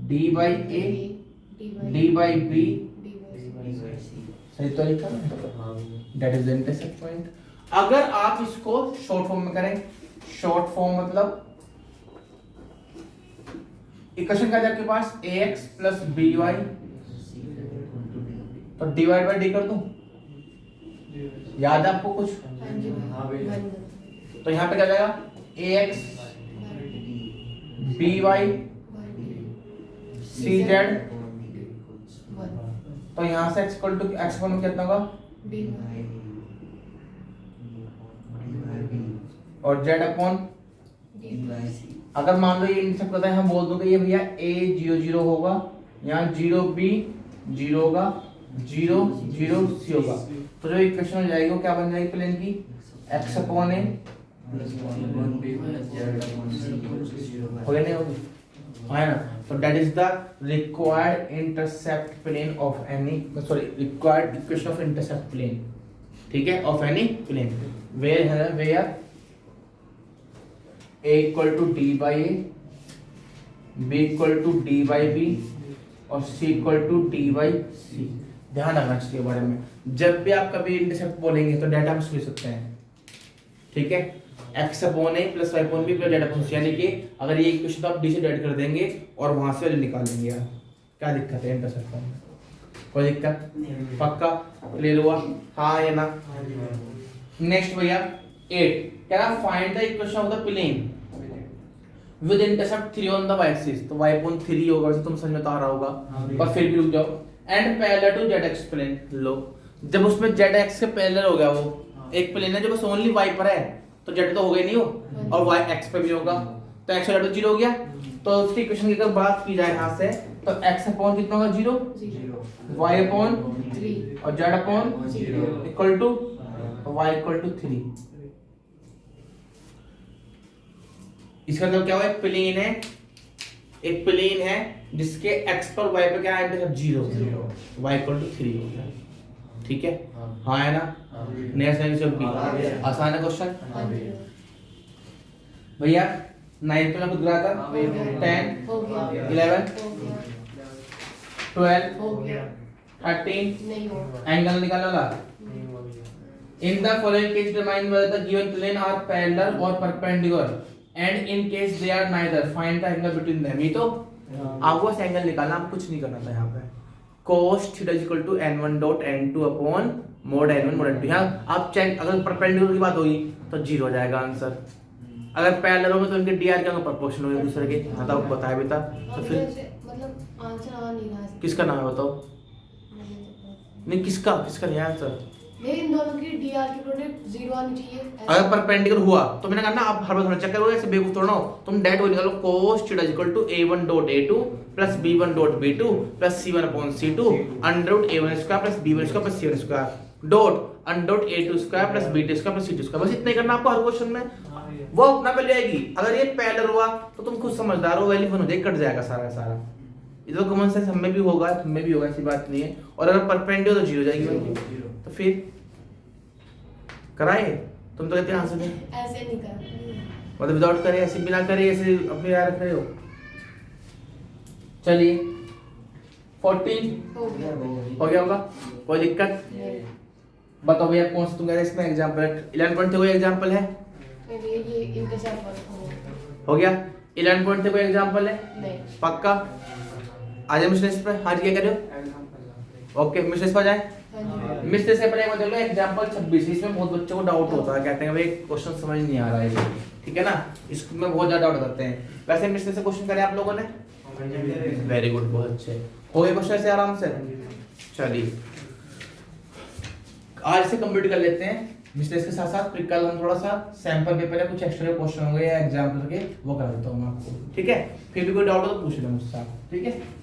d by a d by b, सही तो लिखा ना, that is the intercept point. अगर आप इसको शॉर्ट फॉर्म में करें, शॉर्ट फॉर्म मतलब इक्वेशन क्या है आपके पास ax प्लस by, तो डिवाइड बाय डी कर दूं, याद है आपको कुछ। तो यहाँ पे क्या जाएगा ax by cz, तो यहाँ से x equal to x one कितना होगा और z अपॉन, अगर मान लो ये इंटरसेप्ट करता है हम बोल दो कि ये भैया a 0 0 होगा, यहाँ 0 b 0 होगा, 0 0 c होगा। तो जो इक्वेशन हो जाएगी वो क्या बन जाएगी प्लेन की, x अपॉन a हो गया नहीं होगी, है ना। तो that is the required intercept plane of any, sorry required equation of intercept plane, ठीक है, ऑफ एनी प्लेन वेयर है where a equal to d by a, b equal to d by b और c equal to d by c। ध्यान रखना चाहिए बारे में, जब भी आप कभी इंटरसेप्ट बोलेंगे तो डाटा हम लिख सकते हैं, ठीक है, x upon a plus y upon b plus z upon c, यानी कि अगर ये इक्वेशन तो आप d से डिवाइड कर देंगे और वहां से निकाल लेंगे यार, क्या दिक्कत है इंटरसेप्ट फॉर्म में, कोई दिक्कत पक्का क्लियर हुआ, हाँ या ना। नेक्स्ट भैया 8 क्या रहा, find the equation of the plane with intercept 3 on the y axis, तो y अपॉन 3 होगा, वैसे तुम समझ में तो आ रहा होगा पर फिर भी रुक जाओ, and parallel to z X plane. लो जब उसमें z एक्स के पैरेलल हो गया, वो एक प्लेन है जो बस ओनली y पर है, तो z तो हो गई नहीं हो, और y x पे भी होगा, तो x वाला तो 0 हो गया। तो उसकी इक्वेशन की अगर बात की जाए यहाँ से तो x अपॉन कितना होगा 0, y अपॉन 3 और z upon 0 equal to y equal to 3। इसका मतलब क्या हुआ, एक प्लेन है जिसके x पर y पे क्या है जीरो, y इक्वल टू 3 हो गया। ठीक है, हाँ है ना। नेक्स्ट आंसर बी, आसान है क्वेश्चन भैया। 9 पे मैं खुद रहा था, 10 हो गया 11 हो गया 12 हो गया 13 नहीं होगा एंगल निकालना ला। In the following case, determine whether the given plane are parallel or perpendicular, and in case they are neither, find the angle between them. ये तो आपको बस एंगल निकालना, आप कुछ नहीं करना था यहाँ पे। cos theta is equal to n1 dot n2 upon mod n1 mod n2। यहाँ आप चेक, अगर परपेंडिकुलर की बात होगी तो जीरो हो जाएगा आंसर। अगर पैरेलल होंगे तो इनके dr क्या प्रोपोर्शनल होंगे दूसरे के, बताओ बताया भी था। तो अब फिर जैसे मतलब आंसर आ नहीं रहा है किसका नाम है बताओ? नहीं किसका नहीं आंसर। नहीं इन दोनों की डीआर की प्रोडक्ट जीरो आनी चाहिए अगर परपेंडिकुलर हुआ तो मैंने कहा ना, आप हर बार चेक करोगे, ऐसे बेवकूफ थोड़ा हो तुम। डायरेक्ट वो निकालो, cos theta equal to a1 dot a2 plus b1 dot b2 plus c1 upon c2 under root a1 square plus b1 square plus c1 square dot under root a2 square plus b2 square plus c2 square. बस इतना ही करना आपको हर क्वेश्चन में, वो अपना वैल्यू आएगी। अगर ये पैरेलल हुआ तो तुम खुद समझदार हो, वैल्यू 1 हो जाएगी, कट जाएगा सारा सारा। ये तो कॉमन सेंस हमें भी होगा, तुम्हें भी होगा, ऐसी बात नहीं है। और अगर परपेंडिकुलर तो जीरो जाएगी वैल्यू। तो फिर कराए, तुम तो कहते हैं आंसर नहीं, ऐसे नहीं कर मतलब विदाउट करे, ऐसे बिना करे, ऐसे अपने यार रख रहे हो। चलिए 14 हो गया हो गया होगा, कोई दिक्कत? नहीं बताओ भैया कौन सा तुम कह रहे इसमें एग्जांपल है? 11 कोई एग्जांपल है? ये इनके साथ बात हो गया 11 कोई एग्जांपल है? नहीं पक्का? आज मिस्टेस पर आज क्या कर रहे हो? ओके मिस्टेस पर जाए। हाँ जी मिस्टेस से पहले मतलब एग्जांपल 26, इसमें बहुत बच्चों को डाउट होता है, कहते हैं भाई क्वेश्चन समझ नहीं आ रहा है, ठीक है ना, इसमें बहुत ज्यादा डाउट करते हैं। वैसे मिस्टेस से क्वेश्चन करे आप लोगों ने? वेरी गुड, बहुत अच्छे हो गए क्वेश्चन से आराम से। चलिए आज से कंप्लीट कर लेते हैं मिस्टेस के साथ साथ, फिर कल हम थोड़ा सा सैंपल पेपर या कुछ एक्स्ट्रा क्वेश्चन होंगे या एग्जाम्पल के वो कर देता हूँ आपको, ठीक है? फिर भी कोई डाउट हो तो पूछ लेना मुझसे आप, ठीक है?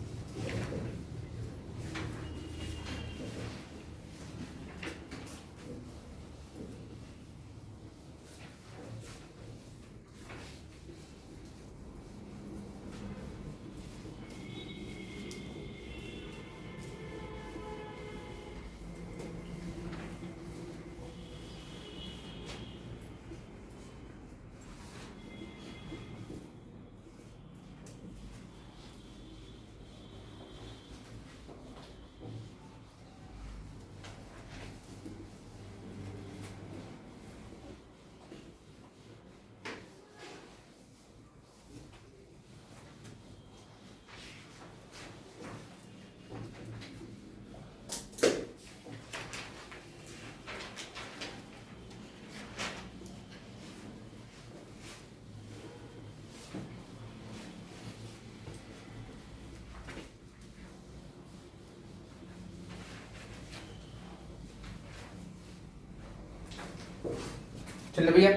चलो भैया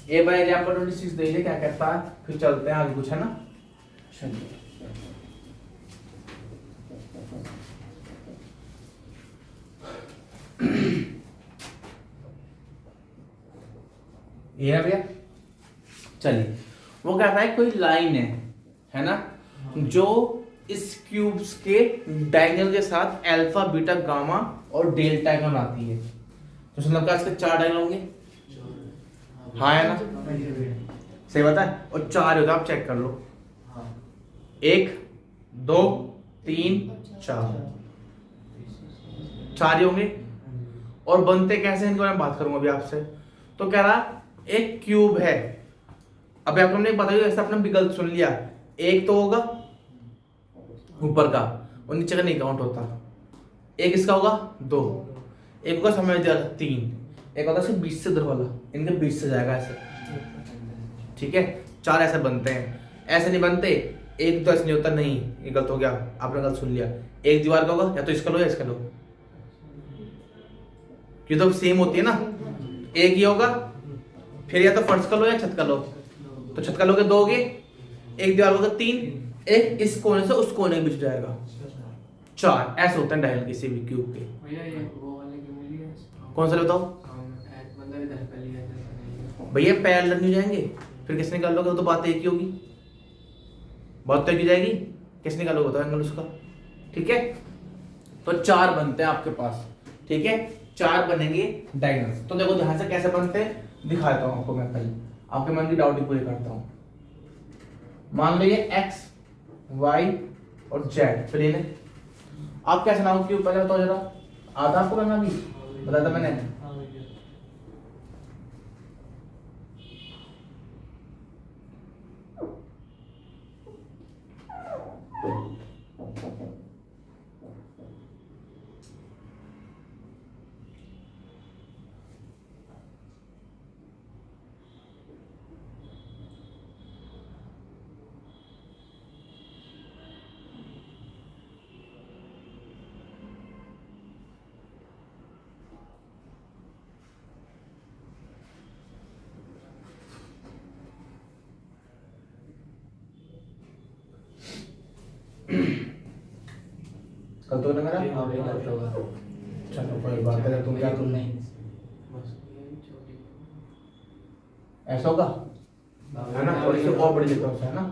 ए बार एग्जांपल 26 देख ले क्या कहता है, फिर चलते हैं आगे कुछ, है ना? चलिए ये है भैया। चलिए वो कहता है कोई लाइन है ना, जो इस क्यूब्स के डायगोनल के साथ अल्फा बीटा गामा और डेल्टा का बनाती है। तो मतलब का इसके 4 डायगोनल होंगे, हाँ है ना? सही बता है। और 4 होगा, आप चेक कर लो, 1 2 3 4 4 ही होंगे। और बनते कैसे इनको मैं बात करूंगा अभी आपसे। तो कह रहा एक क्यूब है, अभी आपको हमने बताया ऐसा अपना विकल्प सुन लिया, एक तो होगा ऊपर का और नीचे का नहीं काउंट होता, एक इसका होगा 2, एक होगा समय दिया 3, एक होगा सिर्फ 20 से उधर वाला, इनके 20 से जाएगा ऐसे, ठीक है? 4 ऐसे बनते हैं, ऐसे नहीं बनते। एक तो ऐसे नहीं होता, नहीं ये गलत हो गया, आपने गलत सुन लिया। एक दीवार का होगा, या तो इसका लो या इसका लो, ये तो सेम होती है ना, एक ही होगा। फिर या तो फर्श का लो या छत का लो, तो छत का लोगे 2 होगे, एक दीवार होगा 3, एक इस कोने से उस कोने के बीच जाएगा 4। ऐसे होता है डायगोनल किसी भी क्यूब के। कौन सा बताओ भैया? पैरेलल नहीं जाएंगे, फिर किसने कर लोगे? वो तो बात एक ही होगी। 72 की जाएगी, कैसे निकालोगे बताओ एंगल उसका, ठीक है। तो 4 बनते हैं आपके पास, ठीक है, 4 बनेंगे डायगोनल। तो देखो ध्यान से कैसे बनते हैं दिखाता हूं आपको, मैं पहले आपके मन की डाउट ही पूरी करता हूं। मान लो ये x y और z प्लेन है, आप कैसे नाम क्यों पहले बताओ जरा, आता आपको करना भी बताया था मैंने। कल तो ना मेरा चलो कोई बात नहीं, तुम क्या तुम नहीं ऐसा होगा है ना, थोड़ी सी और बड़ी लिखो है ना,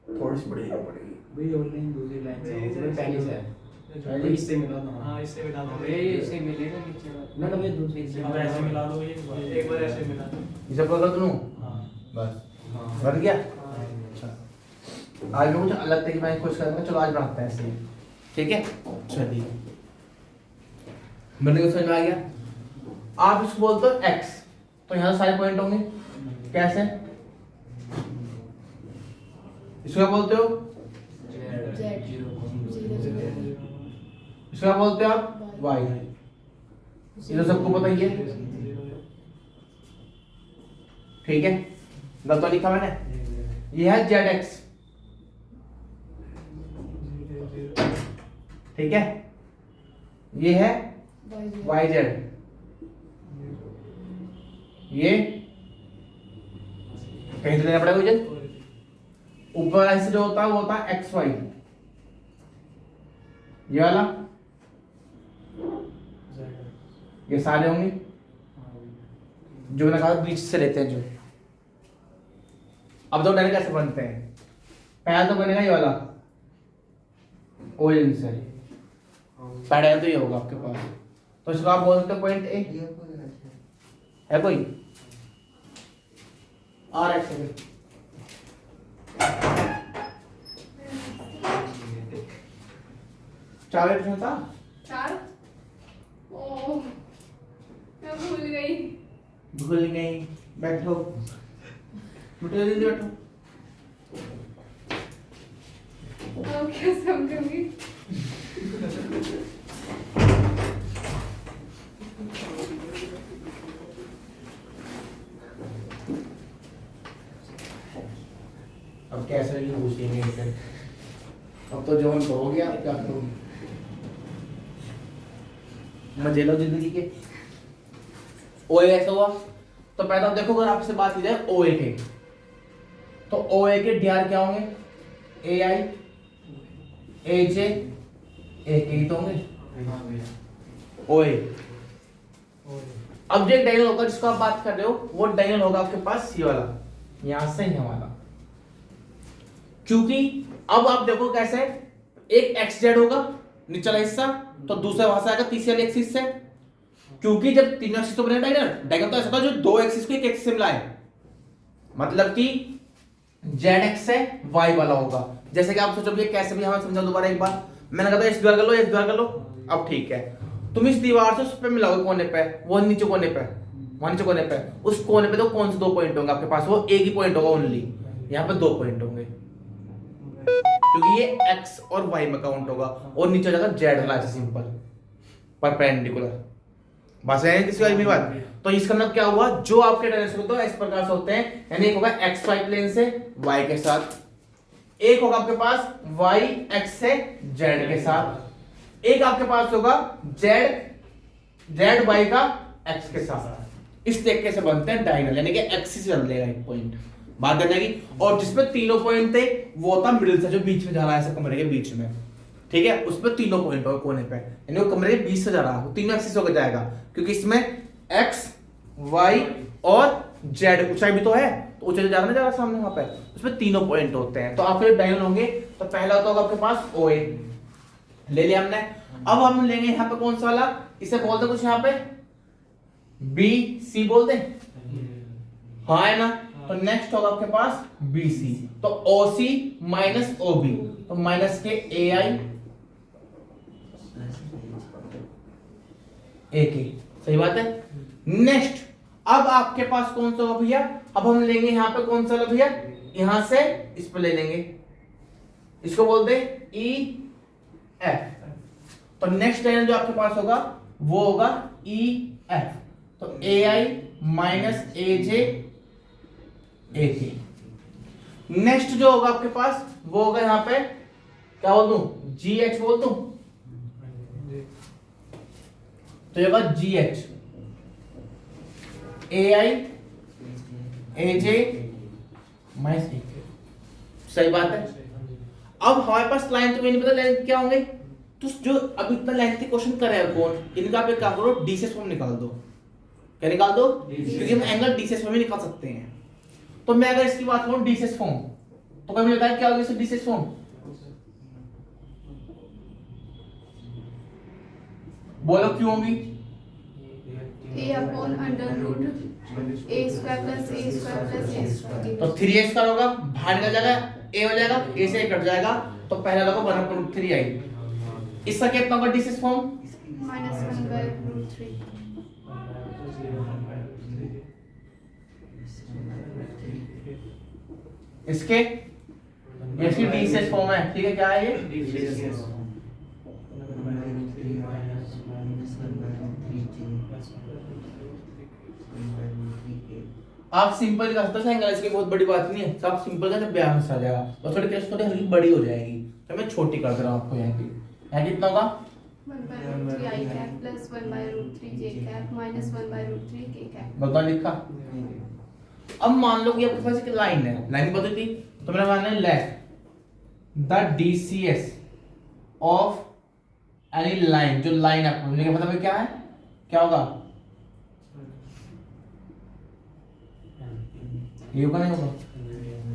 थोड़ी सी बड़ी लिखनी पड़ेगी वही ऑनलाइन दूसरी लाइन से पहले से है इससे मिला दो, हाँ इससे मिला दो, ये इससे मिलेगा नीचे वाला ना, ये दूसरी से अब ऐसे मिला दो, ये एक बार ऐसे मिला दो। ये सब कर दूं हाँ बस, हाँ बन गया। हाँ। अच्छा आज मैं कुछ अलग तरीके में कोशिश करूंगा, चलो आज बनाते हैं ऐसे ही, ठीक है। चलिए बनने को समझ में आ गया। आप इसको बोलते हो x, तो यहाँ सारे पॉइंट होंगे कैसे, इसको क्या बोलते हो, Z 0 0 इसको क्या बोलते हो आप y, ये तो सबको पता ही है, ठीक है। गलत तो लिखा मैंने, ये है zx, ठीक है, ये है yz, ये कहीं तो लेना पड़ेगा मुझे, ऊपर ऐसे जो होता है वो होता है xy, ये वाला, ये सारे होंगे जो मैंने कहा बीच से लेते हैं जो। अब दो डायरेक्ट कैसे बनते हैं, पहला तो बनेगा ये वाला ओरिजिन से, पहला तो ये होगा आपके पास, तो इसको आप बोलते हो पॉइंट ए, ये कोई अच्छा है कोई और ऐसे चार प्रश्न था, 4 ओह मैं भूल गई। भूल गई, बैठो बैठो जल्दी बैठो। अब क्या समझूंगी। अब कैसे भी पूछेंगे इसे, अब तो जो हो गया, अब क्या करूँ, मजे लो जिंदगी के। ओए ऐसा हुआ तो पहले आप देखो, अगर आपसे बात की जाए ओए के, तो ओए के डीआर क्या होंगे, ए आई ए जे ए के ही तो होंगे ओए। अब जो एक डायगोनल होगा जिसको आप बात कर रहे हो, वो डायगोनल होगा आपके पास ये वाला, यहां से यहाँ वाला, क्योंकि अब आप देखो कैसे, एक एक्स जेड होगा निचला हिस्सा, तो दूसरा वहां से आएगा तीसरे वाले एक्सिस से, क्योंकि जब तीनों एक्सिस तो बने डायगोनल, डायगोनल तो ऐसा था जो दो एक्सिस को एक एक्सिस से मिलाए, मतलब कि जेड एक्स से वाई वाला होगा। जैसे कि आप सोचोगे कैसे भी, हमें समझा दोबारा एक बार, मैंने कहा था इस दीवार कर लो, इस दीवार कर लो, अब ठीक है, तुम इस दीवार से उस पे मिलाओगे कोने पे, वो नीचे कोने पे, वहां नीचे कोने पे, उस कोने पे तो कौन से दो पॉइंट होंगे आपके पास, वो एक ही पॉइंट होगा ओनली, यहाँ पे दो पॉइंट होंगे, क्योंकि ये x और y में काउंट होगा, और नीचे हो जाएगा z वाला, ऐसे सिंपल परपेंडिकुलर। बस है किसी वाली मेरी बात। तो इसका मतलब क्या हुआ, जो आपके डायरेक्शन होते हैं इस प्रकार से होते हैं, यानी एक होगा x y प्लेन से y के साथ, एक होगा आपके पास y x से z के साथ, एक आपके पास होगा z y का x के साथ। इस तरीके से बनते हैं डायगोनल, यानी कि एक्सिस से चलेगा एक पॉइंट, बात करने की। और जिसपे तीनों पॉइंट थे वो था मिडिल से, जो बीच में जा रहा है ऐसे कमरे के बीच में, ठीक है, उस पर तीनों पॉइंट होगा कोने पे, यानी वो कमरे के बीच से जा रहा है, तीनों एक्सिस होकर जाएगा, क्योंकि इसमें x y और z ऊंचाई भी तो है, तो ऊंचे जा रहा है सामने वहां पे, उसमें तीनों पॉइंट होते हैं। तो आप डायगोनल होंगे तो पहला तो होगा आपके पास OA, ले लिया हमने। अब हम लेंगे यहाँ पे कौन सा वाला, इसे बोल दे कुछ यहाँ पे BC बोल दे, हाँ है ना। तो नेक्स्ट होगा आपके पास BC, तो OC माइनस OB, तो माइनस के AI AK, सही बात है। नेक्स्ट अब आपके पास कौन सा होगा भैया, अब हम लेंगे यहाँ पे कौन सा भैया, यहां से इस पे ले लेंगे, इसको बोलते EF। तो नेक्स्ट लाइन जो आपके पास होगा वो होगा EF, तो AI minus AJ AK। Next जो होगा आपके पास वो होगा यहाँ पे क्या बोल दूं, GH बोल दूं, तो ये होगा GH AI AJ minus AK, सही बात है। अब हमारे पास लाइन तो नहीं पता लेंथ क्या होंगे, तो जो अब इतना लेंथी क्वेश्चन कर रहे हैं कौन, इनका आप एक काम करो डीसीएस फॉर्म निकाल दो। क्या निकाल दो, क्योंकि हम एंगल डीसीएस फॉर्म में निकाल सकते हैं। तो मैं अगर इसकी बात करूं डीसीएस फॉर्म, तो कभी बताया क्या होगी इसकी डीसीएस फॉर्म, बोलो क्यों होगी, A upon under root A square plus A square plus A square। तो 3x का होगा, बाहर निकल जाएगा, a हो जाएगा, a से कट जाएगा, तो पहला होगा 1/3i। इसका कितना होगा डीसीएस फॉर्म, minus 1/√3। इसके ये इसकी डीसीएस फॉर्म है, ठीक है। क्या है ये, आप सिंपल कर सकते हो एंगल, इसकी बहुत बड़ी बात नहीं है, सब सिंपल का जब ब्याह में आ जाएगा, और थोड़ी केस थोड़ी हल्की बड़ी हो जाएगी, तो मैं छोटी कर दे रहा हूं आपको यहाँ की। यहाँ कितना होगा 1/√3i cap plus 1/√3j cap minus 1/√3k cap। बता लिखा। अब मान लो कि आपके पास एक लाइन है, लाइन बताई थी, तो मैंने माना let the DCS of any line, जो लाइन आपको मुझे क्या पता क्या है, क्या होगा, ये होगा नहीं होगा,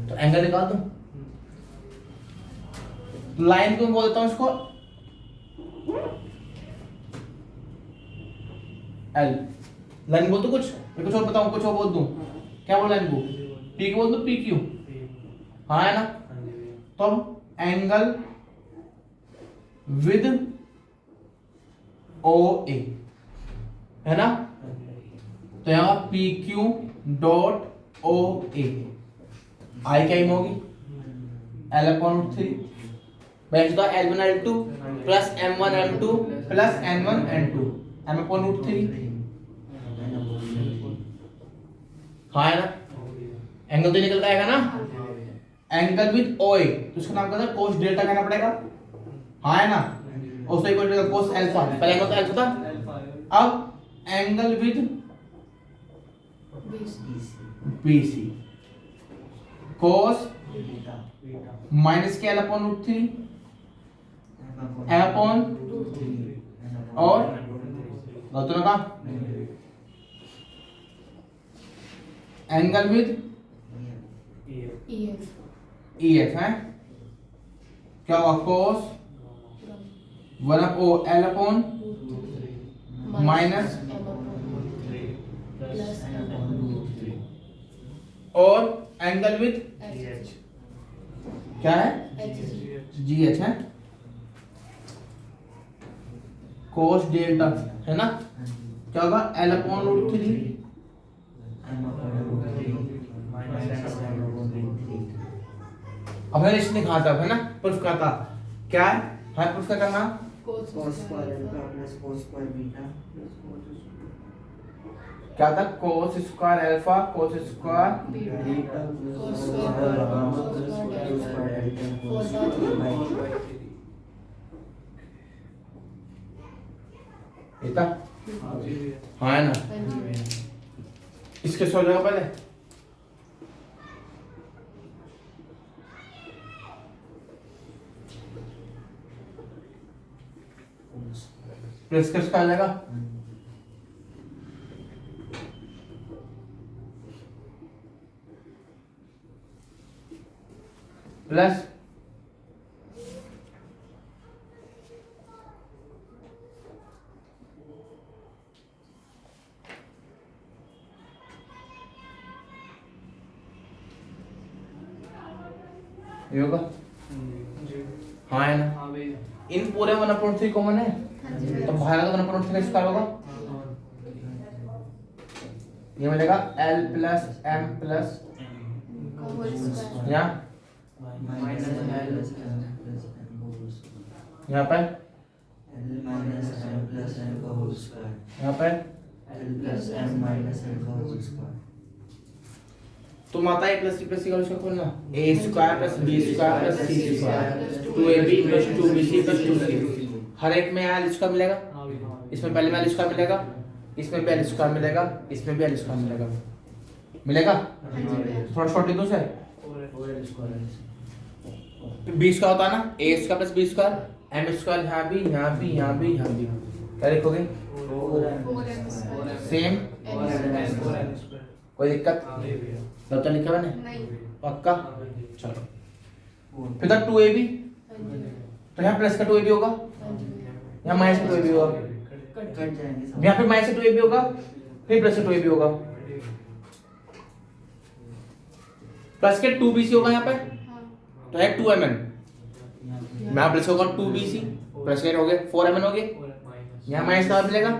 तो एंगल निकाल दो। लाइन को बोलता हूं इसको L, लाइन बोल दो कुछ, मैं कुछ और बताऊं, कुछ और बोल दूं, क्या बोल लाइन को, P को बोल दो PQ, हाँ है ना। तो अब एंगल विद OA है ना, तो यहां PQ डॉट OA, आई क्या होगी L/3 बैठ का L1 L2 plus M1 M2 plus N1 N2 M/√3, हाँ है ना। एंगल तो निकल आएगा ना, एंगल विद OA, तो उसका नाम क्या था, कोस डेल्टा कहना पड़ेगा, हाँ है ना। उससे इक्वल टू कोस अल्फा, पहले एंगल तो अल्फा था, अब angle with BC cos minus के L/√3 अपॉन और दोनों का एंगल विद EF है, क्या होगा कोस 1/L माइनस प्लस और एंगल विद क्या है GH है, कोस डेल्टा है ना, क्या होगा L/√3 अब मैंने इसने कहा था है ना, प्रूफ कहा था, क्या है, हाँ प्रूफ क्या करना, cos square क्या था, cos square alpha cos square beta इतना, हाँ है ना। इसके सॉल्व होगा पहले, प्लस किसका आ जाएगा, प्लस ये होगा, हाँ है ना। हाँ भैया। इन पूरे 1/3 कॉमन है, हाँ जी तो भैया। बाहर का 1/3 का स्क्वायर होगा, ये मिलेगा L प्लस M प्लस का होल स्क्वायर। यहाँ minus L plus M plus N का होल स्क्वायर। यहाँ पर L minus M plus N का होल स्क्वायर। यहाँ पर L plus M minus N का होल स्क्वायर। तुम आता है प्लस सी प्लस सी का उसका खोलना, A square plus B square plus C square 2ab plus 2bc plus 2c। हर एक में एल स्क्वायर मिलेगा, हाँ भैया। इसमें पहले में एल स्क्वायर मिलेगा, इसमें भी एल स्क्वायर मिलेगा, इसमें भी एल स्क्वायर मिलेगा, मिलेगा। हाँ जी भैया। थोड़ा शॉर्ट लिख दो सर, और एल स्क्वायर। बी स्क्वायर होता है ना, A square plus B square, M square यहाँ भी यहाँ भी यहाँ भी यहाँ भी, क्या लिखोगे? 4m square. सेम, कोई दिक्कत? हाँ भैया। दफ्तर लिखा मैंने नहीं। पक्का? हाँ भैया। चलो फिर तो 2ab, हाँ जी भैया। तो यहाँ प्लस का 2ab होगा, हाँ जी भैया। यहाँ माइनस का 2ab होगा, कट जाएंगे सब। यहाँ पे माइनस का 2ab होगा, फिर प्लस का 2ab होगा, प्लस के 2bc होगा यहाँ पे, हाँ। तो है 2mn, यहाँ पे यहाँ प्लस होगा 2bc, प्लस के हो गए 4mn हो गए, यहाँ माइनस का मिलेगा,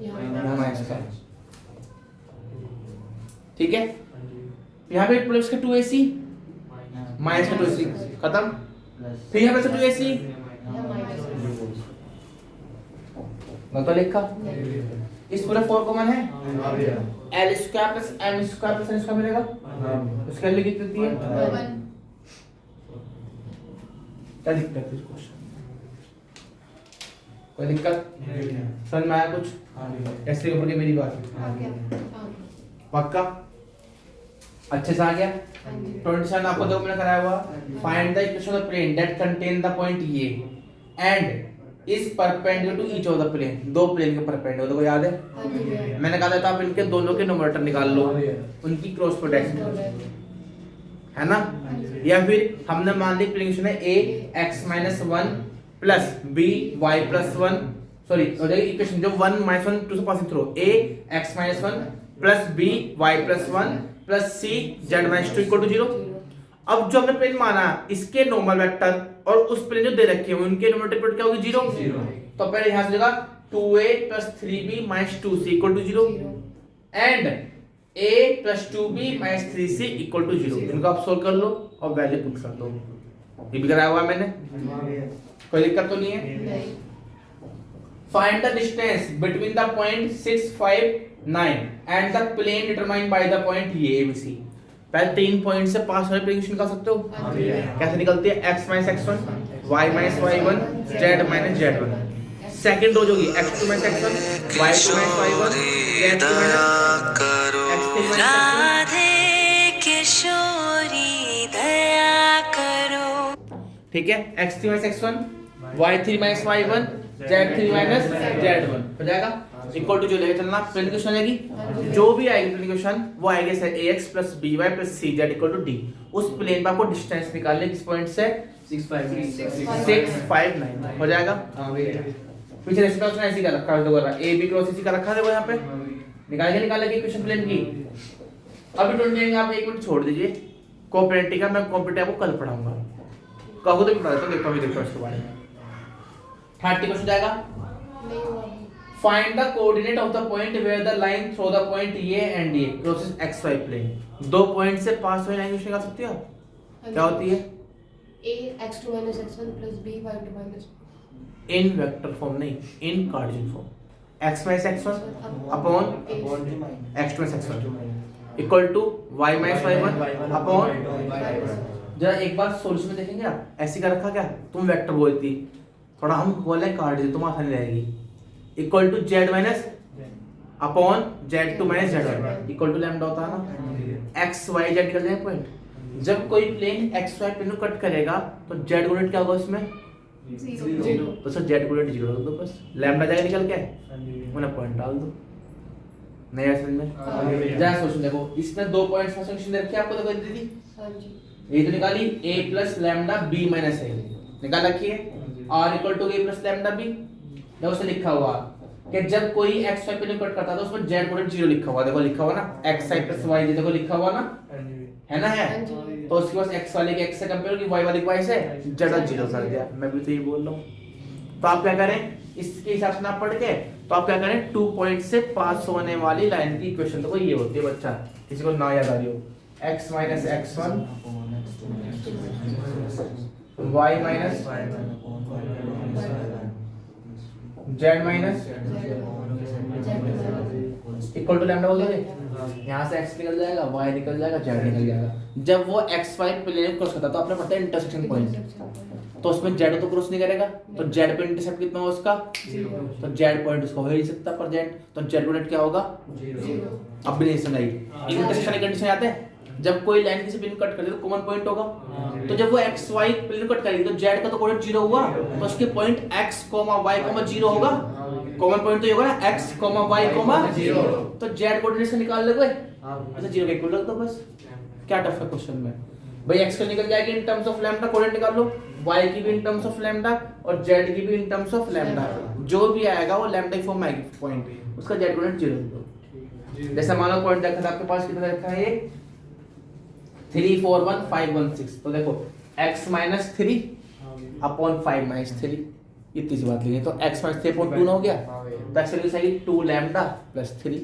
यहाँ माइनस का, ठीक है। यहाँ पे प्लस का 2ac, माइनस का 2ac खत्म, प्लस फिर यहाँ पे 2ac, यहाँ माइनस का। मतलब लिखा, इस पूरा 4 कॉमन है, हाँ भैया। L square plus M square plus N square मिलेगा, उसके लिए कितनी होती है? 1। क्या दिक्कत है इस क्वेश्चन? कोई दिक्कत? समझ में आया कुछ? ऐसे ऊपर की मेरी बात आ गया। आ गया। पक्का? अच्छे से आ गया? हाँ जी। 27 आपको दो मैंने कराया हुआ, find the equation of plane that contain the point A and is perpendicular to each of the plane. दो प्लेन के परपेंडिकुलर, को याद है? हाँ जी भैया। मैंने कहा था आप इनके दोनों के न्यूमरेटर निकाल लो, उनकी क्रॉस प्रोडक्ट, है ना? या फिर हमने मान ली प्लेन है a x-1 plus b y+1, sorry हो जाएगी इक्वेशन जो 1 -1 2 से passing through a x-1 plus b y+1 plus c z-2 equal to 0। अब जो हमने प्लेन माना इसके नॉर्मल वेक्टर और उस प्लेन जो दे रखे हैं उनके न्यूमरेटर पर क्या होगी? 0। तो पहले यहां से जगह 2a plus 3b minus 2c equal to 0 and a plus 2b minus 3c equal to 0। इनको आप सोल्व कर लो और वैल्यू पुट कर दो। ये भी कराया हुआ है मैंने, कोई दिक्कत तो नहीं है? नहीं। Find the distance between the point 6 5 9 and the plane determined by the point A B C. पहले 3 पॉइंट से पास वाले प्लेन निकाल सकते हो, हाँ जी भैया। कैसे निकलती है? x - x1 y - y1 z - z1। Second row जो होगी x2 - x1 y2 - y1 z2 - x3 - Radhe किशोरी दया करो। ठीक है, x3 - x1 y3 - y1 z3 - z1 हो जाएगा इक्वल टू जो लेके चलना प्लेन क्वेश्चन आएगी, जो भी आएगी प्लेन क्वेश्चन वो आएगी sir ax plus by plus cz equal to d। उस प्लेन पर आपको डिस्टेंस निकालने किस पॉइंट से? 6 5 9 हो जाएगा। पीछे रेस्ट क्वेश्चन ऐसे का रखा है, दोबारा a b क्रॉस c का रखा है वो यहाँ पे निकाल के इक्वेशन प्लेन की। अभी डोंट देंगे आप, एक मिनट छोड़ दीजिए, कोऑपरेटिव का मैं कॉम्पिटिटिव आपको कल पढ़ाऊंगा, कहो तो भी पढ़ा तो देखो, अभी देखो इसके बारे में। 30 क्वेश्चन जाएगा। नहीं हुआ अभी। Find the coordinate of the point where the line through the point A and A crosses XY plane। दो पॉइंट से पास हुई लाइन निकाल सकते हो, क्या होती है? a x2 minus x1 plus b y2 minus in vector form नहीं, in Cartesian form. x minus x1 upon x2 minus x1 equal to y minus y1 upon. जरा एक बार सॉल्यूशन में देखेंगे आप, ऐसी का रखा क्या? तुम वेक्टर बोलती, थोड़ा हम बोले कार्टेशियन, तुम आसानी रहेगी। Equal to z minus upon z2 minus z1 equal to lambda होता है ना, x y z निकल जाएगा पॉइंट। जब कोई प्लेन x y प्लेन को कट करेगा तो z कोऑर्डिनेट क्या होगा उसमें? 0। तो सर z कोऑर्डिनेट 0 रख दो बस, लैम्डा जाएगा निकल के, उन्हें पॉइंट डाल दो। नहीं समझ में? जरा सोचो, देखो इसमें दो पॉइंट्स का सॉल्यूशन दे रखे आपको, देखो दीदी हाँ जी। ये तो निकाली a plus lambda b minus a निकाल रखी है r equal to a plus lambda b। देखो उससे लिखा हुआ कि जब कोई x y पे कट करता है तो उसमें z कोऑर्डिनेट 0 लिखा हुआ, देखो लिखा हुआ ना x i प्लस y देखो लिखा हुआ ना, है ना, है। तो उसके पास x वाले के x से कंपेयर की y वाले के y से z 0 कर दिया। मैं भी तो ये बोल रहा हूँ। तो आप क्या करें, इसके हिसाब से ना पढ़ के तो आप क्या करें, 2 पॉइंट से पास होने वाली लाइन की इक्वेशन तो ये होती है बच्चा, किसी को ना याद आ रही हो, x minus x1 y minus z minus equal to lambda बोल दोगे। यहाँ से x निकल जाएगा, y निकल जाएगा, z निकल जाएगा। जब वो xy प्लेन क्रॉस करता है तो आपने पढ़ता है इंटरसेक्शन पॉइंट, तो उसमें z तो क्रॉस नहीं करेगा, तो z पे इंटरसेप्ट कितना होगा उसका, तो z पॉइंट उसको हो ही नहीं सकता प्रेजेंट, तो z कोऑर्डिनेट क्या होगा 0। अब भी नहीं समझ आई, इंटरसेक्शन की कंडीशन आते हैं, जब कोई लाइन किसी बिंदु कट करे तो कॉमन पॉइंट होगा, तो जब वो xy प्लेन कट करेगी तो z का तो कोऑर्डिनेट 0 हुआ, तो उसके पॉइंट x, y, 0 होगा, कॉमन पॉइंट तो ये होगा ना x, y, 0, तो z कोऑर्डिनेट से निकाल ले कोई, अच्छा 0 का इक्वल रख दो बस। क्या टफ है क्वेश्चन में भाई, x का निकल जाएगी in terms of lambda, coordinate निकाल लो, y की भी इन टर्म्स ऑफ लैम्डा और z की भी इन टर्म्स ऑफ लैम्डा, जो भी आएगा वो लैम्डा की फॉर्म में आएगी पॉइंट, उसका z कोऑर्डिनेट 0 दो। जैसे मान लो पॉइंट देखा था आपके पास, कितना रखा है ये 3 4 1 5 1 6, तो देखो x माइनस 3 अपॉन 5 माइनस 3, इतनी सी बात लिखी, तो x माइनस 3 अपॉन 2 ना हो गया, तो x वैल्यू सही 2 लैम्डा प्लस 3,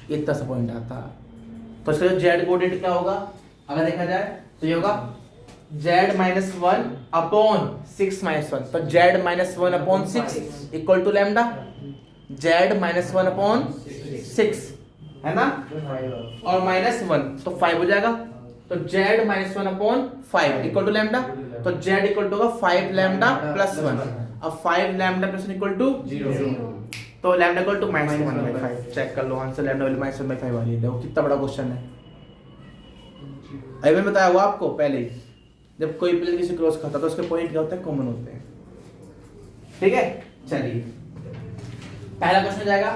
इतना सा पॉइंट आता। तो इसका जो z कोऑर्डिनेट क्या होगा अगर देखा जाए तो ये होगा z माइनस 1 अपॉन 6 माइनस 1, तो z minus 1 upon 6 equal to lambda, z minus 1 upon 6 है ना, और माइनस 1 तो 5 हो जाएगा, तो z minus 1 upon 5 equal to lambda, तो z इक्वल टू होगा 5 लैम्डा प्लस 1, अब 5 लैम्डा प्लस 1 इक्वल टू 0, तो lambda equal to minus 1/5, check कर लो आंसर, लैम्डा वैल्यू माइनस 1/5 आ रही है। देखो कितना बड़ा क्वेश्चन है, अभी मैं बताया हुआ आपको पहले ही, जब कोई प्लेन किसी क्रॉस करता है तो उसके पॉइंट क्या होते हैं, कॉमन होते हैं, ठीक है। चलिए पहला क्वेश्चन जाएगा,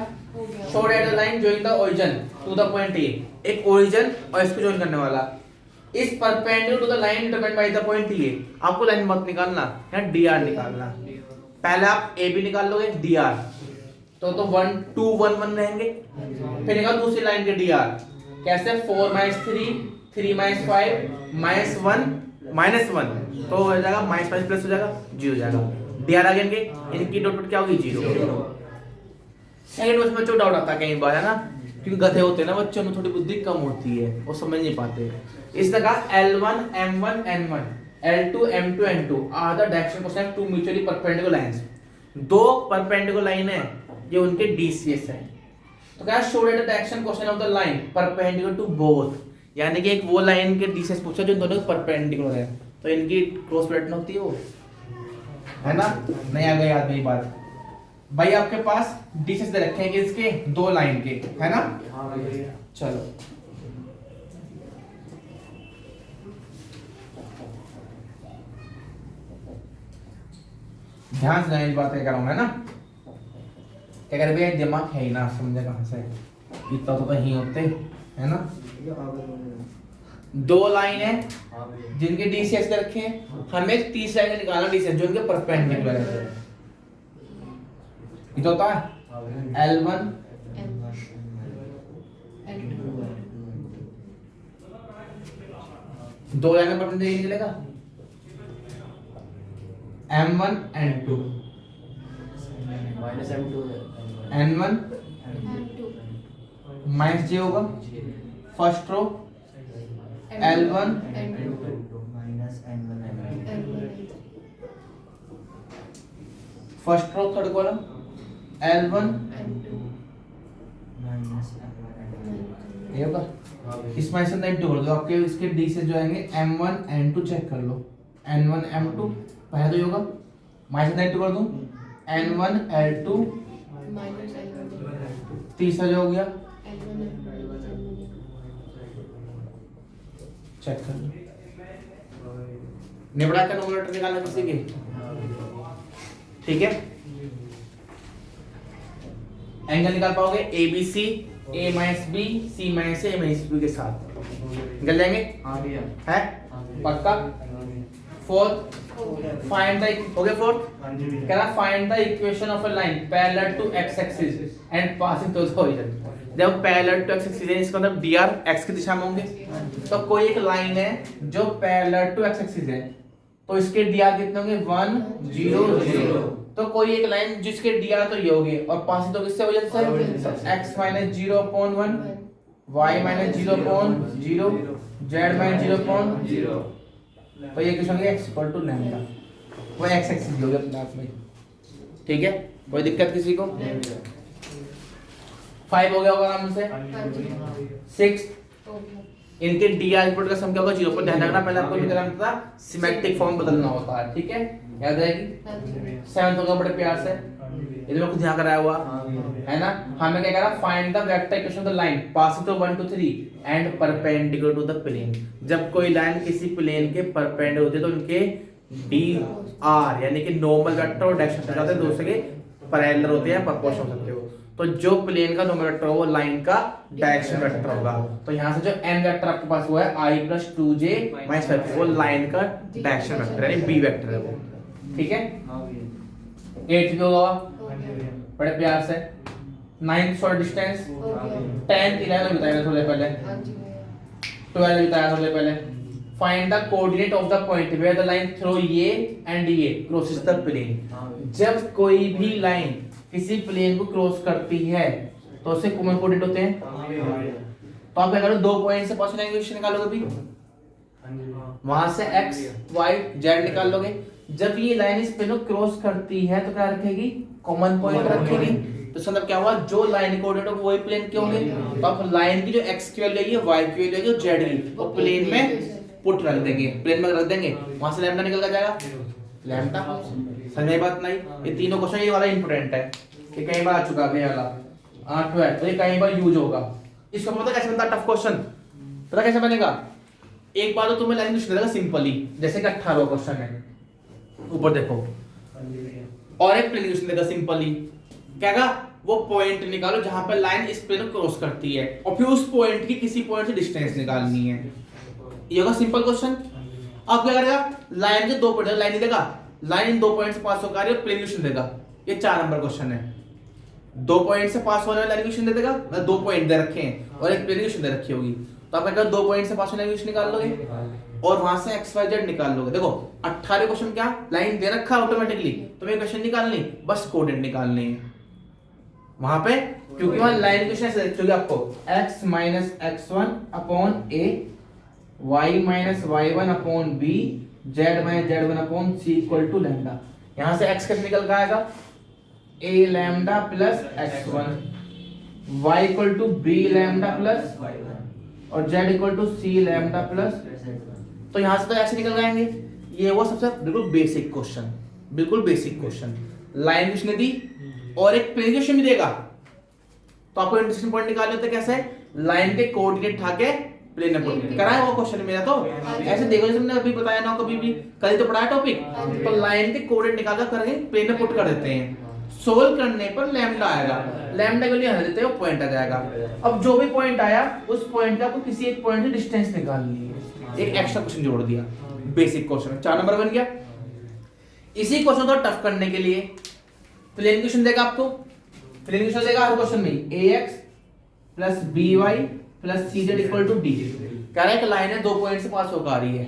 show that the line join the origin to the point A, एक ओरिजिन और इसको जॉइन करने वाला इस perpendicular to the line determined by the point A, आपको लाइन मत निकालना है, dr निकालना। पहले आप ए बी निकाल लोगे dr, तो 1 2 1 1 रहेंगे, फिर निकाल दूसरी लाइन के dr, कैसे 4 माइनस 3 3 माइनस 5 माइनस 1 तो हो जाएगा माइनस माइनस प्लस हो जाएगा 0 हो जाएगा, dr आ गए इनकी डॉट डॉट क्या होगी 0। सेकंड क्वेश्चन में जो डाउट आता है कई बार है ना, क्योंकि गधे होते हैं ना बच्चों में, थोड़ी बुद्धि कम होती है, वो समझ नहीं पाते। इस तरह L1 M1 N1 L2 M2 N2 are the direction question to mutually perpendicular lines, दो परपेंडिकुलर लाइन है ये उनके DCS है, तो क्या show that the direction question of the line perpendicular to both, यानी कि एक वो लाइन के DCS पूछा जो दोनों परपेंडिकुलर है, तो इनकी क्रॉस प्रोडक्ट होती है वो, है ना, नहीं आ गई याद में बात भाई। आपके पास DCS दे रखे हैं कि इसके दो लाइन के, है ना, चलो ध्यान से इस बात क्या करूंगा, है ना, क्या कर भैया दिमाग है ही ना, समझे कहां से, इतना तो ही होते है ना। दो लाइन है जिनके DCS दे रखे हैं, हमें तीसरी लाइन निकालना DCS जो उनके परपेंडिकुलर है, ये तो होता है L1 दो लाइन पर चलेगा M1 N2 minus M2 N1 minus J होगा, first row L1 minus N1 first row third column L1 minus ये होगा, इसमें से N2 कर दो, आपके इसके D से जो आएंगे M1 N2 चेक कर लो, N1 M2 पहला तो ये होगा, माइनस N2 कर दूं N1 L2 तीसरा जो हो गया चेक कर लो, निबड़ा का नोमेरेटर निकालना किसी के, ठीक है। एंगल निकाल पाओगे ABC A minus B C minus A minus B के साथ निकल जाएंगे, हाँ भैया है पक्का। फोर्थ फाइंड द, हो गया फोर्थ। कह रहा find the equation of a line parallel to x axis and passing through the origin. जब पैरेलल टू एक्स एक्सिस है इसका मतलब dr x की दिशा में होंगे। तो कोई एक लाइन है जो पैरेलल टू एक्स एक्सिस है तो इसके dr कितने होंगे 1 0 0। तो कोई एक लाइन जिसके dr तो ये होगी और पासिंग तो किससे वजह से x - 0/1 y - 0/0 z - 0/0। तो ये किस होंगे x = लैम्डा, वो x एक्सिस हो गया अपने आप में। ठीक है, कोई दिक्कत किसी को? 5 हो गया होगा आराम से। 6 इनके dr इनपुट का सम क्या होगा 0 पर ध्यान रखना, पहले आपको क्या करना था सिमेट्रिक फॉर्म बदलना होता है। ठीक है, याद रहेगी। 7 होगा बड़े प्यार से, ये तो खुद यहाँ कराया हुआ है ना। हमें क्या करा find the vector equation of the line passing through 1 2 3 and perpendicular to the plane. जब कोई लाइन किसी प्लेन के परपेंडिकुलर होती है तो उनके dr यानी कि नॉर्मल वेक्टर और डायरेक्शन वेक्टर होते हैं, दूसरे के पैरेलल होते हैं, प्रोपोर्शनल होते हैं। तो जो प्लेन का नॉर्मल वेक्टर होगा वो लाइन का डायरेक्शन वेक्टर होगा। तो यहाँ से जो n वेक्टर आपके पास हुआ है i + 2j - 5 वो लाइन का डायरेक्शन वेक्टर यानी b वेक्टर है वो। ठीक है, 8 भी होगा बड़े प्यार से। 9th शॉर्ट डिस्टेंस, 10th 11 बताया थोड़े पहले, 12 बताया थोड़े पहले। Find the coordinate of the point where the line through A and A crosses the plane. जब कोई भी लाइन किसी प्लेन को क्रॉस करती है तो उससे कॉमन कोऑर्डिनेट होते हैं। तो आप क्या करो 2 पॉइंट से पॉसिबल इक्वेशन निकालोगे भी, वहां से x y z निकाल लोगे। जब ये लाइन इस प्लेन को क्रॉस करती है तो क्या रखेगी कॉमन पॉइंट रखेगी। तो इसका मतलब क्या हुआ जो लाइन कोऑर्डिनेट होगा वही प्लेन के होंगे। तो आप लाइन की जो x की वैल्यू है y की वैल्यू है z की वो प्लेन में पुट रख देंगे, प्लेन में रख देंगे, वहां से लैम्डा निकल कर जाएगा लैम्डा। समझ में बात नहीं? ये तीनों क्वेश्चन ये वाला इंपॉर्टेंट है, ये कई बार आ चुका है ये वाला 8 है तो ये कई बार यूज होगा। इसका पता कैसे बनता है टफ क्वेश्चन, पता कैसे बनेगा? एक बार तो तुम्हें लाइन पूछ देगा सिंपली, जैसे कि 18वां क्वेश्चन है ऊपर देखो, और एक प्लेन पूछ देगा सिंपली, क्या वो पॉइंट निकालो जहां पर लाइन इस प्लेन को क्रॉस करती है और फिर उस पॉइंट की किसी पॉइंट से डिस्टेंस निकालनी है। ये होगा सिंपल क्वेश्चन। अब क्या करेगा लाइन के 2 पॉइंट, लाइन देगा लाइन इन 2 पॉइंट से पास होकर है प्लेन इक्वेशन देगा। ये 4 नंबर क्वेश्चन है। 2 पॉइंट से पास होने वाला लाइन इक्वेशन दे देगा, मतलब 2 पॉइंट दे रखे हैं और एक प्लेन इक्वेशन दे रखी होगी। तो आप क्या 2 पॉइंट से पास होने वाला इक्वेशन निकाल लोगे और वहां से x y z निकाल लोगे। देखो 18 क्वेश्चन क्या लाइन दे रखा ऑटोमेटिकली, तुम्हें क्वेश्चन निकालनी बस कोऑर्डिनेट निकालने हैं वहां पे, क्योंकि वहां लाइन इक्वेशन ऐसे रखी होगी आपको x - x1/a y - y1/b z - z1/c = lambda. यहां से x कैसे निकल कर आएगा a lambda plus x1 y = b lambda plus और z = c लैम्डा प्लस। तो यहां से तो ऐसे निकल जाएंगे। ये वो सबसे बिल्कुल बेसिक क्वेश्चन, बिल्कुल बेसिक क्वेश्चन। लाइन उसने दी और एक प्लेन इक्वेशन भी देगा तो आपको इंटरसेक्शन पॉइंट निकालने होते कैसे, लाइन के कोऑर्डिनेट उठा के प्लेन में पुट कराया वो क्वेश्चन मेरा। तो ऐसे देखो जैसे हमने अभी बताया ना, कभी भी कल तो पढ़ाया टॉपिक, तो लाइन के कोऑर्डिनेट निकाल कर करेंगे प्लेन में पुट कर देते हैं। सोल्व करने पर लैम्डा आएगा, लैम्डा के लिए हटा देते हैं वो पॉइंट आ जाएगा। अब जो भी पॉइंट आया उस पॉइंट का आपको किसी एक पॉइंट से डिस्टेंस निकालनी है। एक एक्स्ट्रा क्वेश्चन जोड़ दिया, बेसिक क्वेश्चन 4 नंबर बन गया। इसी क्वेश्चन को टफ करने के लिए प्लेन क्वेश्चन देगा आपको, प्लेन क्वेश्चन देगा हर क्वेश्चन में ax + by + cz = d। कह रहा है कि लाइन है 2 पॉइंट से पास होकर आ रही है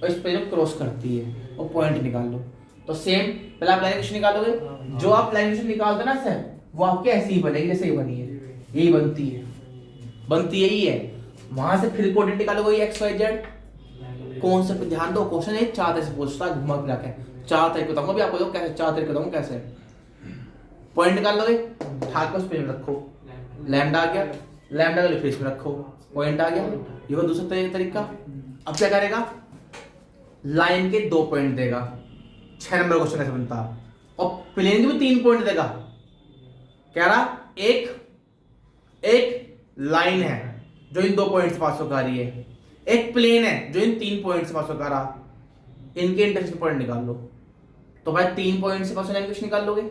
और इस प्लेन को क्रॉस करती है और पॉइंट निकाल लो। तो सेम पहले आप लाइन इक्वेशन निकालोगे, जो आप लाइन इक्वेशन निकालते ना सर वो आपके ऐसी ही बनेगी जैसे ये बनी है, यही बनती यही है। वहां से फिर कोऑर्डिनेट निकालोगे x y z। कौन सा ध्यान दो क्वेश्चन है 4 तरह से पूछता है घुमा फिरा के, 4 तरीके बताऊंगा भी आपको कैसे, 4 तरीके बताऊंगा कैसे। पॉइंट निकाल लोगे ठाक उस पे रखो, लैम्डा आ गया, लैम्डा का फेस में रखो, पॉइंट आ गया। ये वो दूसरा तरीका। अब क्या करेगा लाइन के 2 पॉइंट देगा, 6 नंबर क्वेश्चन ऐसे बनता है। और प्लेन के भी 3 पॉइंट देगा। कह रहा एक लाइन है जो इन 2 पॉइंट से पास होकर आ रही है, एक प्लेन है जो इन 3 पॉइंट से पास होकर आ रहा, इनके इंटरसेक्शन पॉइंट निकाल लो। तो भाई 3 पॉइंट से पास होने इक्वेशन निकाल लोगे,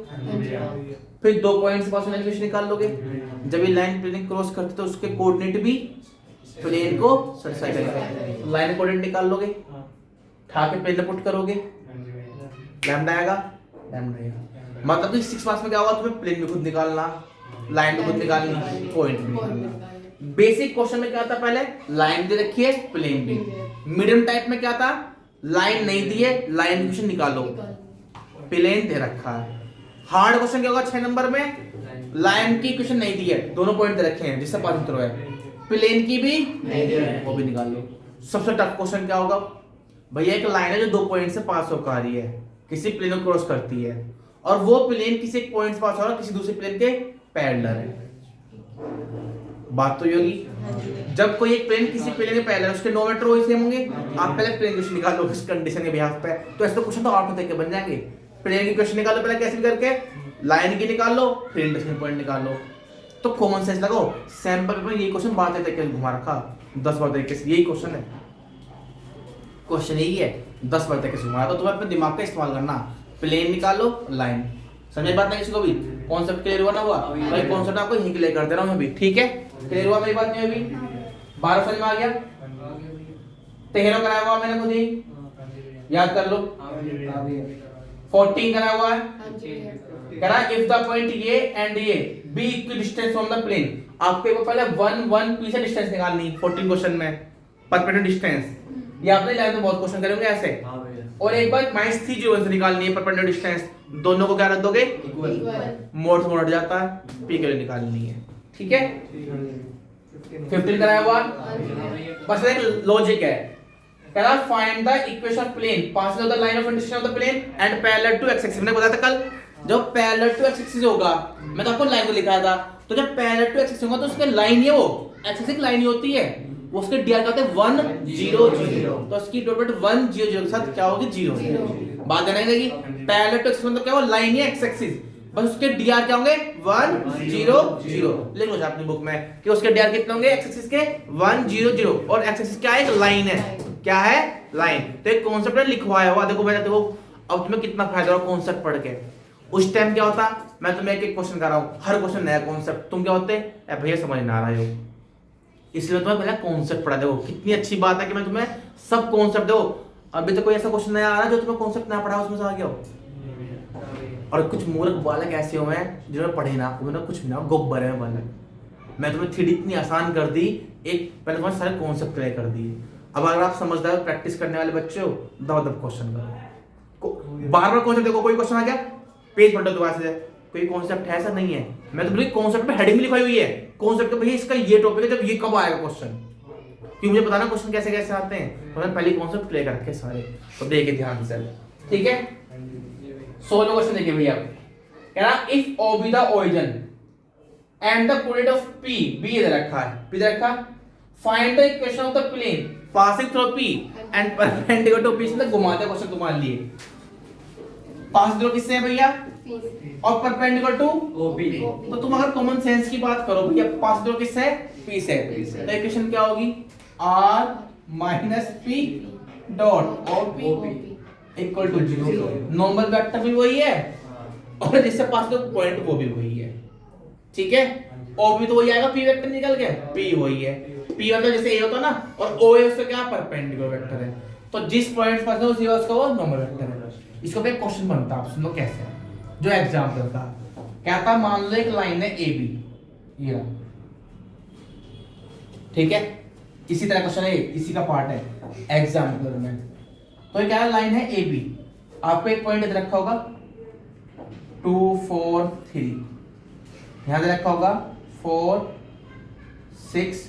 फिर 2 पॉइंट से पास होने इक्वेशन निकाल लोगे। जब ये लाइन प्लेन क्रॉस करती तो उसके कोऑर्डिनेट भी प्लेन को सैटिस्फाई करेगा, लाइन कोऑर्डिनेट निकाल लोगे। उठा के प्लेन में पुट करोगे, लैम्डा आएगा, लैम्डा आएगा। मतलब कि 6 मार्क्स में क्या होगा, तुम्हें प्लेन भी खुद निकालना, लाइन भी खुद निकालनी, पॉइंट भी। बेसिक क्वेश्चन में क्या था, पहले लाइन दे रखी है, प्लेन भी। मीडियम टाइप में क्या था, लाइन नहीं दी है, लाइन क्वेश्चन निकालो, प्लेन दे रखा है। हार्ड क्वेश्चन क्या होगा 6 नंबर में, लाइन की क्वेश्चन नहीं दी है, दोनों पॉइंट दे रखे हैं जिससे 5 उत्तर है, प्लेन की भी नहीं दी है, वो भी निकाल लो। सबसे टफ क्वेश्चन क्या होगा भैया, एक लाइन है जो 2 पॉइंट से पास होकर आ रही है, किसी प्लेन को क्रॉस करती है, और वो प्लेन किसी एक पॉइंट से पास हो रहा है, किसी दूसरे प्लेन के पैरेलल है। बात तो ये होगी, जब कोई एक प्लेन किसी प्लेन के पैरेलल है, उसके 9 मीटर वही सेम होंगे। आप पहले प्लेन क्वेश्चन निकालो इस कंडीशन के बिहाफ पे, तो ऐसे क्वेश्चन तो आउट देख के बन जाएंगे। प्लेन की क्वेश्चन निकालो पहले कैसे भी करके, लाइन की निकाल लो, फिर इंटरसेक्शन पॉइंट निकाल लो। तो कॉमन सेंस लगाओ, सैंपल पेपर में ये क्वेश्चन 12 तरीके से घुमा रखा, 10 तरीके से यही क्वेश्चन है, क्वेश्चन यही है, 10 तरीके से घुमा। तो तुम्हें अपने दिमाग का इस्तेमाल करना, प्लेन निकालो, लाइन। समझ बात नहीं किसी को भी, कॉन्सेप्ट क्लियर हुआ ना हुआ भाई, कॉन्सेप्ट आपको यही क्लियर कर दे रहा हूं मैं भी, ठीक है। क्लियर हुआ मेरी बात नहीं अभी, 12 समझ में आ गया, 13 कराया हुआ मैंने खुद ही, याद कर लो। 14 कराया हुआ है, कह रहा if the point A and A B equal distance from the plane. आपको एक पहले 1 1 पी से डिस्टेंस निकालनी 14 क्वेश्चन में, परपेंडिकुलर डिस्टेंस, ये आपने लाइन में बहुत क्वेश्चन करेंगे ऐसे। और एक बार -3 जो से निकालनी है परपेंडिकुलर डिस्टेंस, दोनों को क्या रख दोगे, इक्वल, मोड से मोड हट जाता है, पी के लिए निकालनी है, ठीक है। 15 कराया हुआ, बस एक लॉजिक है, कह रहा find the equation of plane passing of the line of intersection of the plane and parallel to x axis. मैंने बताया था कल, जब पैरेलल टू एक्स एक्सिस होगा, मैं तो आपको लाइन को लिखाया था, तो जब पैरेलल टू एक्स एक्सिस होगा तो उसके लाइन ही, वो एक्स एक्सिस लाइन ही होती है, वो उसके डीआर का होता है 1 0 0, तो उसकी डॉट डॉट 1 0 0 के साथ क्या होगी, 0 बात जानने लगी। पैरेलल टू एक्स मतलब क्या, वो लाइन ही है एक्स एक्सिस, बस उसके डीआर क्या होंगे 1 0 0। लिख लो अपनी बुक में कि उसके डीआर कितने होंगे एक्स एक्सिस के 1 0 0, और एक्स एक्सिस क्या है, एक लाइन है, क्या है, लाइन। तो एक कॉन्सेप्ट लिखवाया हुआ, देखो बेटा देखो, अब तुम्हें कितना फायदा हो कॉन्सेप्ट पढ़ के। उस टाइम क्या होता, मैं तुम्हें एक एक क्वेश्चन कर रहा हूँ, हर क्वेश्चन नया कॉन्सेप्ट, तुम क्या होते हैं भैया समझ ना रहे हो, इसलिए तुम्हें पहले कॉन्सेप्ट पढ़ा दो। कितनी अच्छी बात है कि मैं तुम्हें सब कॉन्सेप्ट दो। अभी तो कोई ऐसा क्वेश्चन नया आ रहा है जो तुम्हें कॉन्सेप्ट ना पढ़ा उसमें से आ गया हो। और कुछ मूर्ख बालक ऐसे हुए हैं जिन्होंने पढ़े ना, उन्होंने कुछ ना, गोबर है बालक। मैं तुम्हें थ्योरी इतनी आसान कर दी, एक पहले तुम्हारे सारे कॉन्सेप्ट क्लियर कर दिए। अब अगर आप समझदार प्रैक्टिस करने वाले बच्चे हो, दब क्वेश्चन करो, बार बार क्वेश्चन देखो, कोई क्वेश्चन आ गया पेज पलटो दोबारा से, कोई कॉन्सेप्ट है ऐसा नहीं है। मैं तो बिल्कुल कॉन्सेप्ट पे हेडिंग लिखाई हुई है, कॉन्सेप्ट भैया इसका ये टॉपिक है, जब ये कब आएगा क्वेश्चन, क्योंकि मुझे पता ना क्वेश्चन कैसे कैसे आते हैं, तो मैंने पहले कॉन्सेप्ट क्लियर कर रखे सारे, तो देखिए ध्यान से, ठीक है। 16 क्वेश्चन देखिए भैया, कह रहा if O be the origin and the coordinate of P, B इधर रखा है, P इधर रखा, find the equation of the plane passing through P and perpendicular to P। से घुमाते क्वेश्चन तुम्हारे लिए, पास थ्रू किससे है भैया, और परपेंडिकुलर टू OP। तो तुम अगर कॉमन सेंस की बात करो भैया, पास थ्रू किससे है, P से, तो इक्वेशन क्या होगी, R minus P dot OP equal to 0। Normal vector भी वही है, और जिससे पास थ्रू पॉइंट वो भी वही है, ठीक है। OP तो वही आएगा, P वेक्टर निकल गया, P वही है, P मतलब जैसे A होता ना, और O है उसका क्या, परपेंडिकुलर वेक्टर है, तो जिस पॉइंट पर उसी का उसका वो नॉर्मल वेक्टर है। इसको पे क्वेश्चन बनता है, आप सुनो कैसे है, जो एग्जांपल था, कहता मान लो एक लाइन है AB, ये रहा, ठीक है, इसी तरह क्वेश्चन है, इसी का पार्ट है एग्जांपल में। तो क्या लाइन है AB, आपको एक पॉइंट इधर रखा होगा 2 4 3, यहां पे रखा होगा 4 6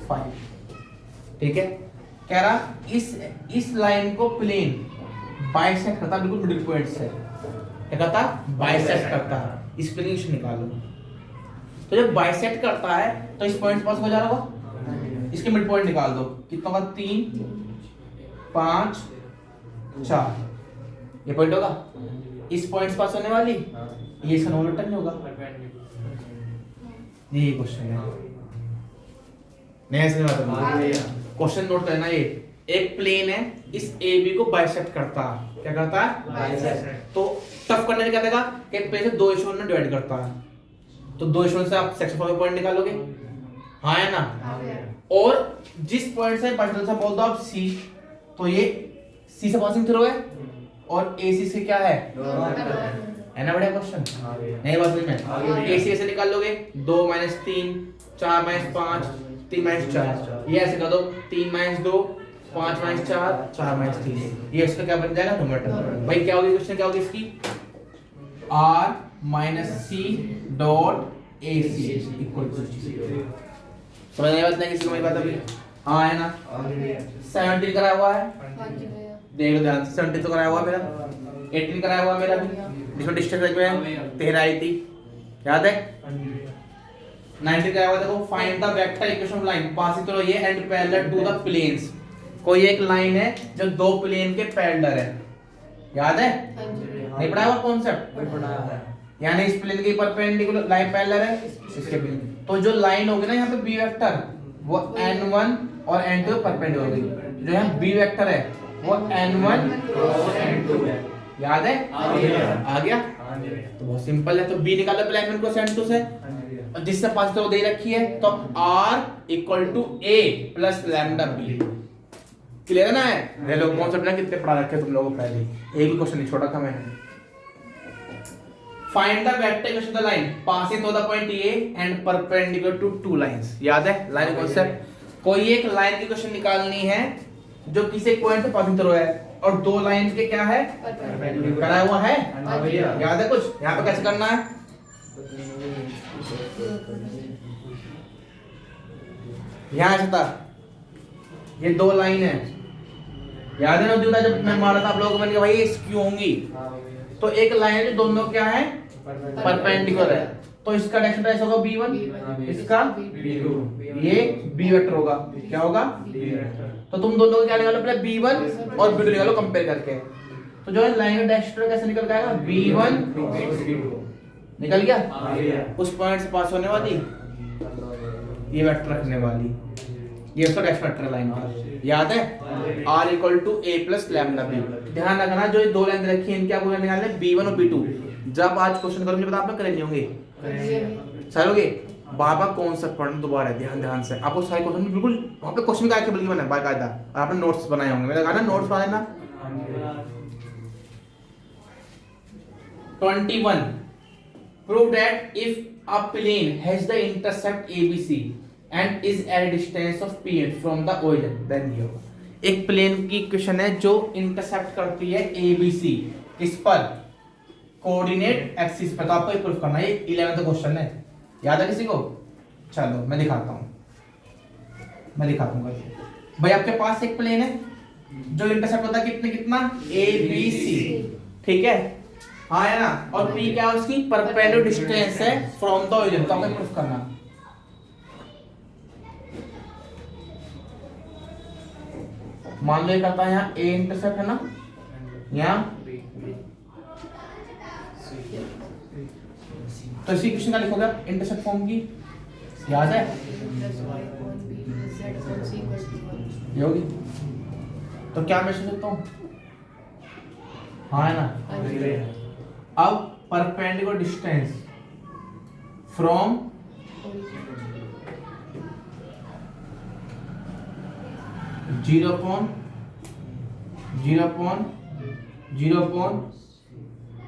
5, ठीक है। कह रहा इस लाइन को प्लेन बाइसेक्ट करता, बिल्कुल मिडिल पॉइंट से क्या करता, बाइसेक्ट करता है, इस प्लेन से निकालो। तो जब बाइसेक्ट करता है तो इस पॉइंट पास हो जा रहा होगा, इसके मिड पॉइंट निकाल दो, कितना होगा, 3 5 4, ये पॉइंट होगा, इस पॉइंट पास होने वाली, ये इसका नॉर्मल वेक्टर नहीं होगा, ये क्वेश्चन है, नहीं समझ आता, क्वेश्चन नोट करना। ये एक प्लेन है, इस AB को बाइसेक्ट करता है, क्या करता है, बाइसेक्ट। तो टफ करने में क्या देगा कि प्लेन से 2 हिस्सों में डिवाइड करता है, तो 2 हिस्सों से आप सेक्शन ऑफ पॉइंट निकालोगे, हाँ है ना। और जिस पॉइंट से बाइसेक्ट से बोल दो आप C, तो ये सी से पासिंग थ्रू है और AC से क्या है ना बढ़िया क्वेश्चन नहीं बात समझ में। AC से निकाल लोगे 2 - 3 4 - 5 3 - 4 ये ऐसे कर दो 3 - 2 5 - 4 4 - 3 ये इसका क्या बन जाएगा न्यूमरेटर। भाई क्या होगी क्वेश्चन क्या होगी इसकी R - C dot AC equal to 0। समझ नहीं बात नहीं किसी को मेरी बात अभी हाँ है ना 17 कराया हुआ है हाँ जी भैया देख लो ध्यान से 17 तो कराया हुआ मेरा 18 कराया हुआ मेरा भी इसमें डिस्टेंस में 13 आई थी याद है 19 कराया हुआ देखो find the vector equation of line passing through ये and parallel to the planes. कोई एक लाइन है जो दो प्लेन के पैरेलल है याद है हाँ जी भैया नहीं पढ़ा हुआ कॉन्सेप्ट यानी इस प्लेन के परपेंडिकुलर लाइन पैरेलल है इसके प्लेन तो जो लाइन होगी ना यहाँ पे बी वेक्टर वो n1 और n2 परपेंडिकुलर होगी। जो यहाँ बी वेक्टर है वो n1 और n2 है याद है आ गया तो बहुत सिंपल है। तो b निकालो पहले n1 को n2 से और जिससे पास तो दे रखी है तो r equal to a plus lambda b clear है ना है ये लोग कॉन्सेप्ट ना कितने पढ़ा रखे तुम लोगों को पहले एक भी क्वेश्चन नहीं छोड़ा था मैंने। Find the vector equation of the line passing through the point A and perpendicular to two lines। याद है लाइन कॉन्सेप्ट कोई एक लाइन की इक्वेशन निकालनी है जो किसी एक पॉइंट पे पासिंग थ्रू है और दो लाइन के क्या है कराया हुआ है याद है कुछ यहाँ पे कैसे करना है यहाँ ऐसा था ये दो लाइन है याद है ना जब मैं मारा था आप लोगों को मैंने कहा भाई ये स्क्यू होंगी तो एक लाइन है जो दोनों क्या है परपेंडिकुलर है तो इसका डायरेक्शन ऐसा होगा b1 इसका ये b वेक्टर होगा क्या होगा तो तुम दोनों को क्या निकालो पहले b1 और b2 निकालो कंपेयर करके तो जो है लाइन का डायरेक्शन कैसे निकल के आएगा b1 निकल गया उस पॉइंट से पास होने वाली ये वेक्टर रखने वाली ये उसका डायरेक्शन वेक्टर लाइन का याद है r equal to a plus lambda b। ध्यान रखना जो ये दो लाइन रखी है इनके आपको निकालना है b1 और b2। जब आज क्वेश्चन करो मुझे पता आप लोग करेंगे होंगे चलोगे बाबा कौन सा पढ़ना दोबारा ध्यान से आपको सारे क्वेश्चन बिल्कुल वहां पे क्वेश्चन का बल्कि बना बाकायदा और आपने नोट्स बनाए होंगे मैंने कहा ना नोट्स बना लेना। 21 prove that if a plane has the intercept ABC and is at a distance of p from the origin then ये होगा एक प्लेन की इक्वेशन है जो इंटरसेप्ट करती है ABC किस पर कोऑर्डिनेट एक्सिस पर। तो आपको ये प्रूफ करना है 11th क्वेश्चन है याद है किसी को चलो मैं दिखाता हूं भाई आपके पास एक प्लेन है जो इंटरसेप्ट होता है कितना ABC ठीक है हाँ है ना और P क्या है उसकी परपेंडिकुलर डिस्टेंस है फ्रॉम द ओरिजिन। तो आपको प्रूफ करना मान लो करता है यहाँ A इंटरसेप्ट है ना यहाँ तो इसी क्वेश्चन का लिखोगे इंटरसेप्ट फॉर्म की याद है ये होगी तो क्या मैं सकता हूँ हाँ है ना अब perpendicular distance from zero point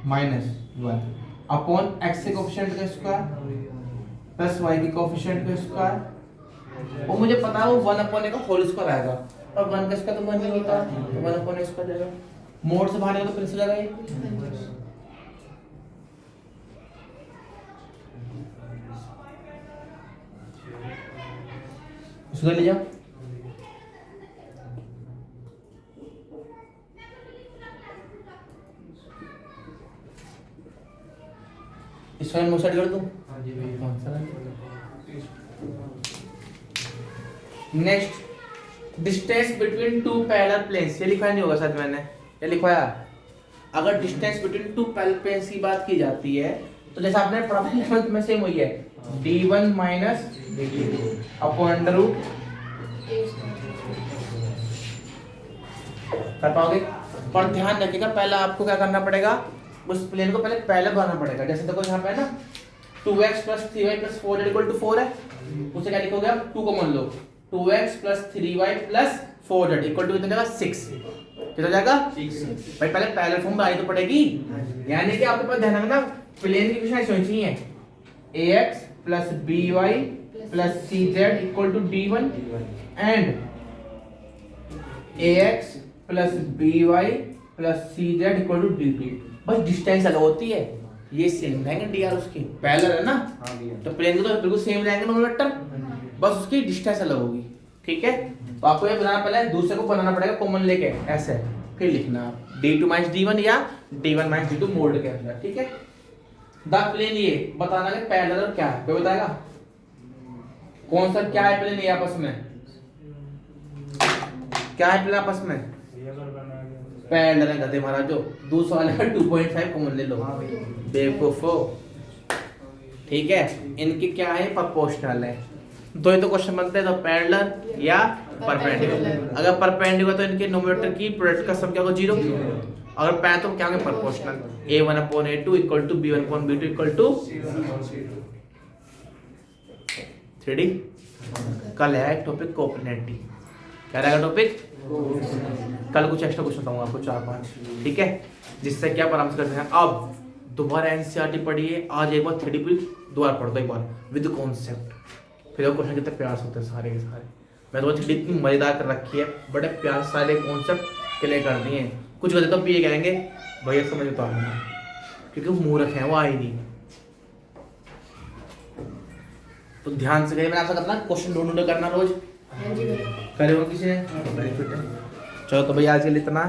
-1 upon x के कोफिशिएंट का स्क्वायर प्लस y के कोफिशिएंट का स्क्वायर और मुझे पता है वो 1 अपॉन a का होल स्क्वायर आएगा और 1 का स्क्वायर तो 1 ही होता है तो 1 अपॉन a स्क्वायर जाएगा मोड से बाहर निकलो तो फिर से जाएगा ये इसको ले जाओ इसको मैं साइड कर दूं next distance between two parallel planes ये लिखा नहीं होगा शायद मैंने ये लिखवाया अगर distance between two parallel planes की बात की जाती है तो जैसा आपने पढ़ा था 11th में सेम हुई है d1 minus d2 upon under root कर पाओगे पर ध्यान रखिएगा पहले आपको क्या करना पड़ेगा उस प्लेन को पहले बनाना पड़ेगा। जैसे देखो यहाँ पे है ना 2x + 3y + 4z = 4 है उसे क्या लिखोगे आप 2 को मान लो 2x + 3y + 4z = कितना जगह 6 कितना हो जाएगा भाई, पहले पैरेलल फॉर्म बनानी तो पड़ेगी। यानी कि आपके पास ध्यान रखना प्लेन की इक्वेशन ऐसी होनी चाहिए ax plus by plus cz equal to d1 and ax plus by plus cz equal to d2। बस डिस्टेंस अलग होती है, ये सेम रहेंगे डी आर उसकी पैरेलल है ना, तो प्लेन को तो बिल्कुल सेम रहेंगे नोमेटर, बस उसकी डिस्टेंस अलग होगी। ठीक है, तो आपको ये बनाना पहले दूसरे को बनाना पड़ेगा कॉमन लेके ऐसे, फिर लिखना आप d2 माइनस d1 या d1 माइनस d2 मोल्ड के अंदर। ठीक है, द प्लेन ये बताना है पैरेलल क्या है, कोई बताएगा कौन सा क्या है प्लेन ये आपस में, क्या है प्लेन आपस में पैरेलल है गधे महाराज। जो दूसरा वाला 2.5 कॉमन ले लो बेवकूफो। ठीक है, इनकी क्या है प्रोपोर्शनल है, दो ही तो क्वेश्चन बनते हैं, तो पैरेलल या परपेंडिकुलर। अगर परपेंडिकुलर तो इनके नोमेटर की प्रोडक्ट का सम क्या होगा 0, अगर पैरेलल तो क्या होगा proportional a1/a2 equal to b1/b2 equal to 3D। कल है टॉपिक कोऑर्डिनेटी, क्या रहेगा टॉपिक, कल कुछ एक्स्ट्रा क्वेश्चन बताऊंगा आपको 4-5। ठीक है, जिससे क्या परामर्श करते हैं। अब दोबारा एनसीईआरटी पढ़िए, आज एक बार 3D भी दोबारा पढ़ दो एक बार विद कॉन्सेप्ट, फिर वो क्वेश्चन कितने प्यार से होते हैं सारे के सारे। मैं तो 3D इतनी मजेदार कर रखी है, बड़े प्यार सारे कॉन्सेप्ट क्लियर कर दिए हैं। कुछ गधे तो ये कहेंगे भैया समझ तो आ गया, क्योंकि वो मूर्ख है, वो आए नहीं। तो ध्यान से करिए, मैंने आपसे करना क्वेश्चन ढूंढ करना रोज, करे हो किसी ने बेनिफिट है। चलो तो भैया आज के लिए इतना।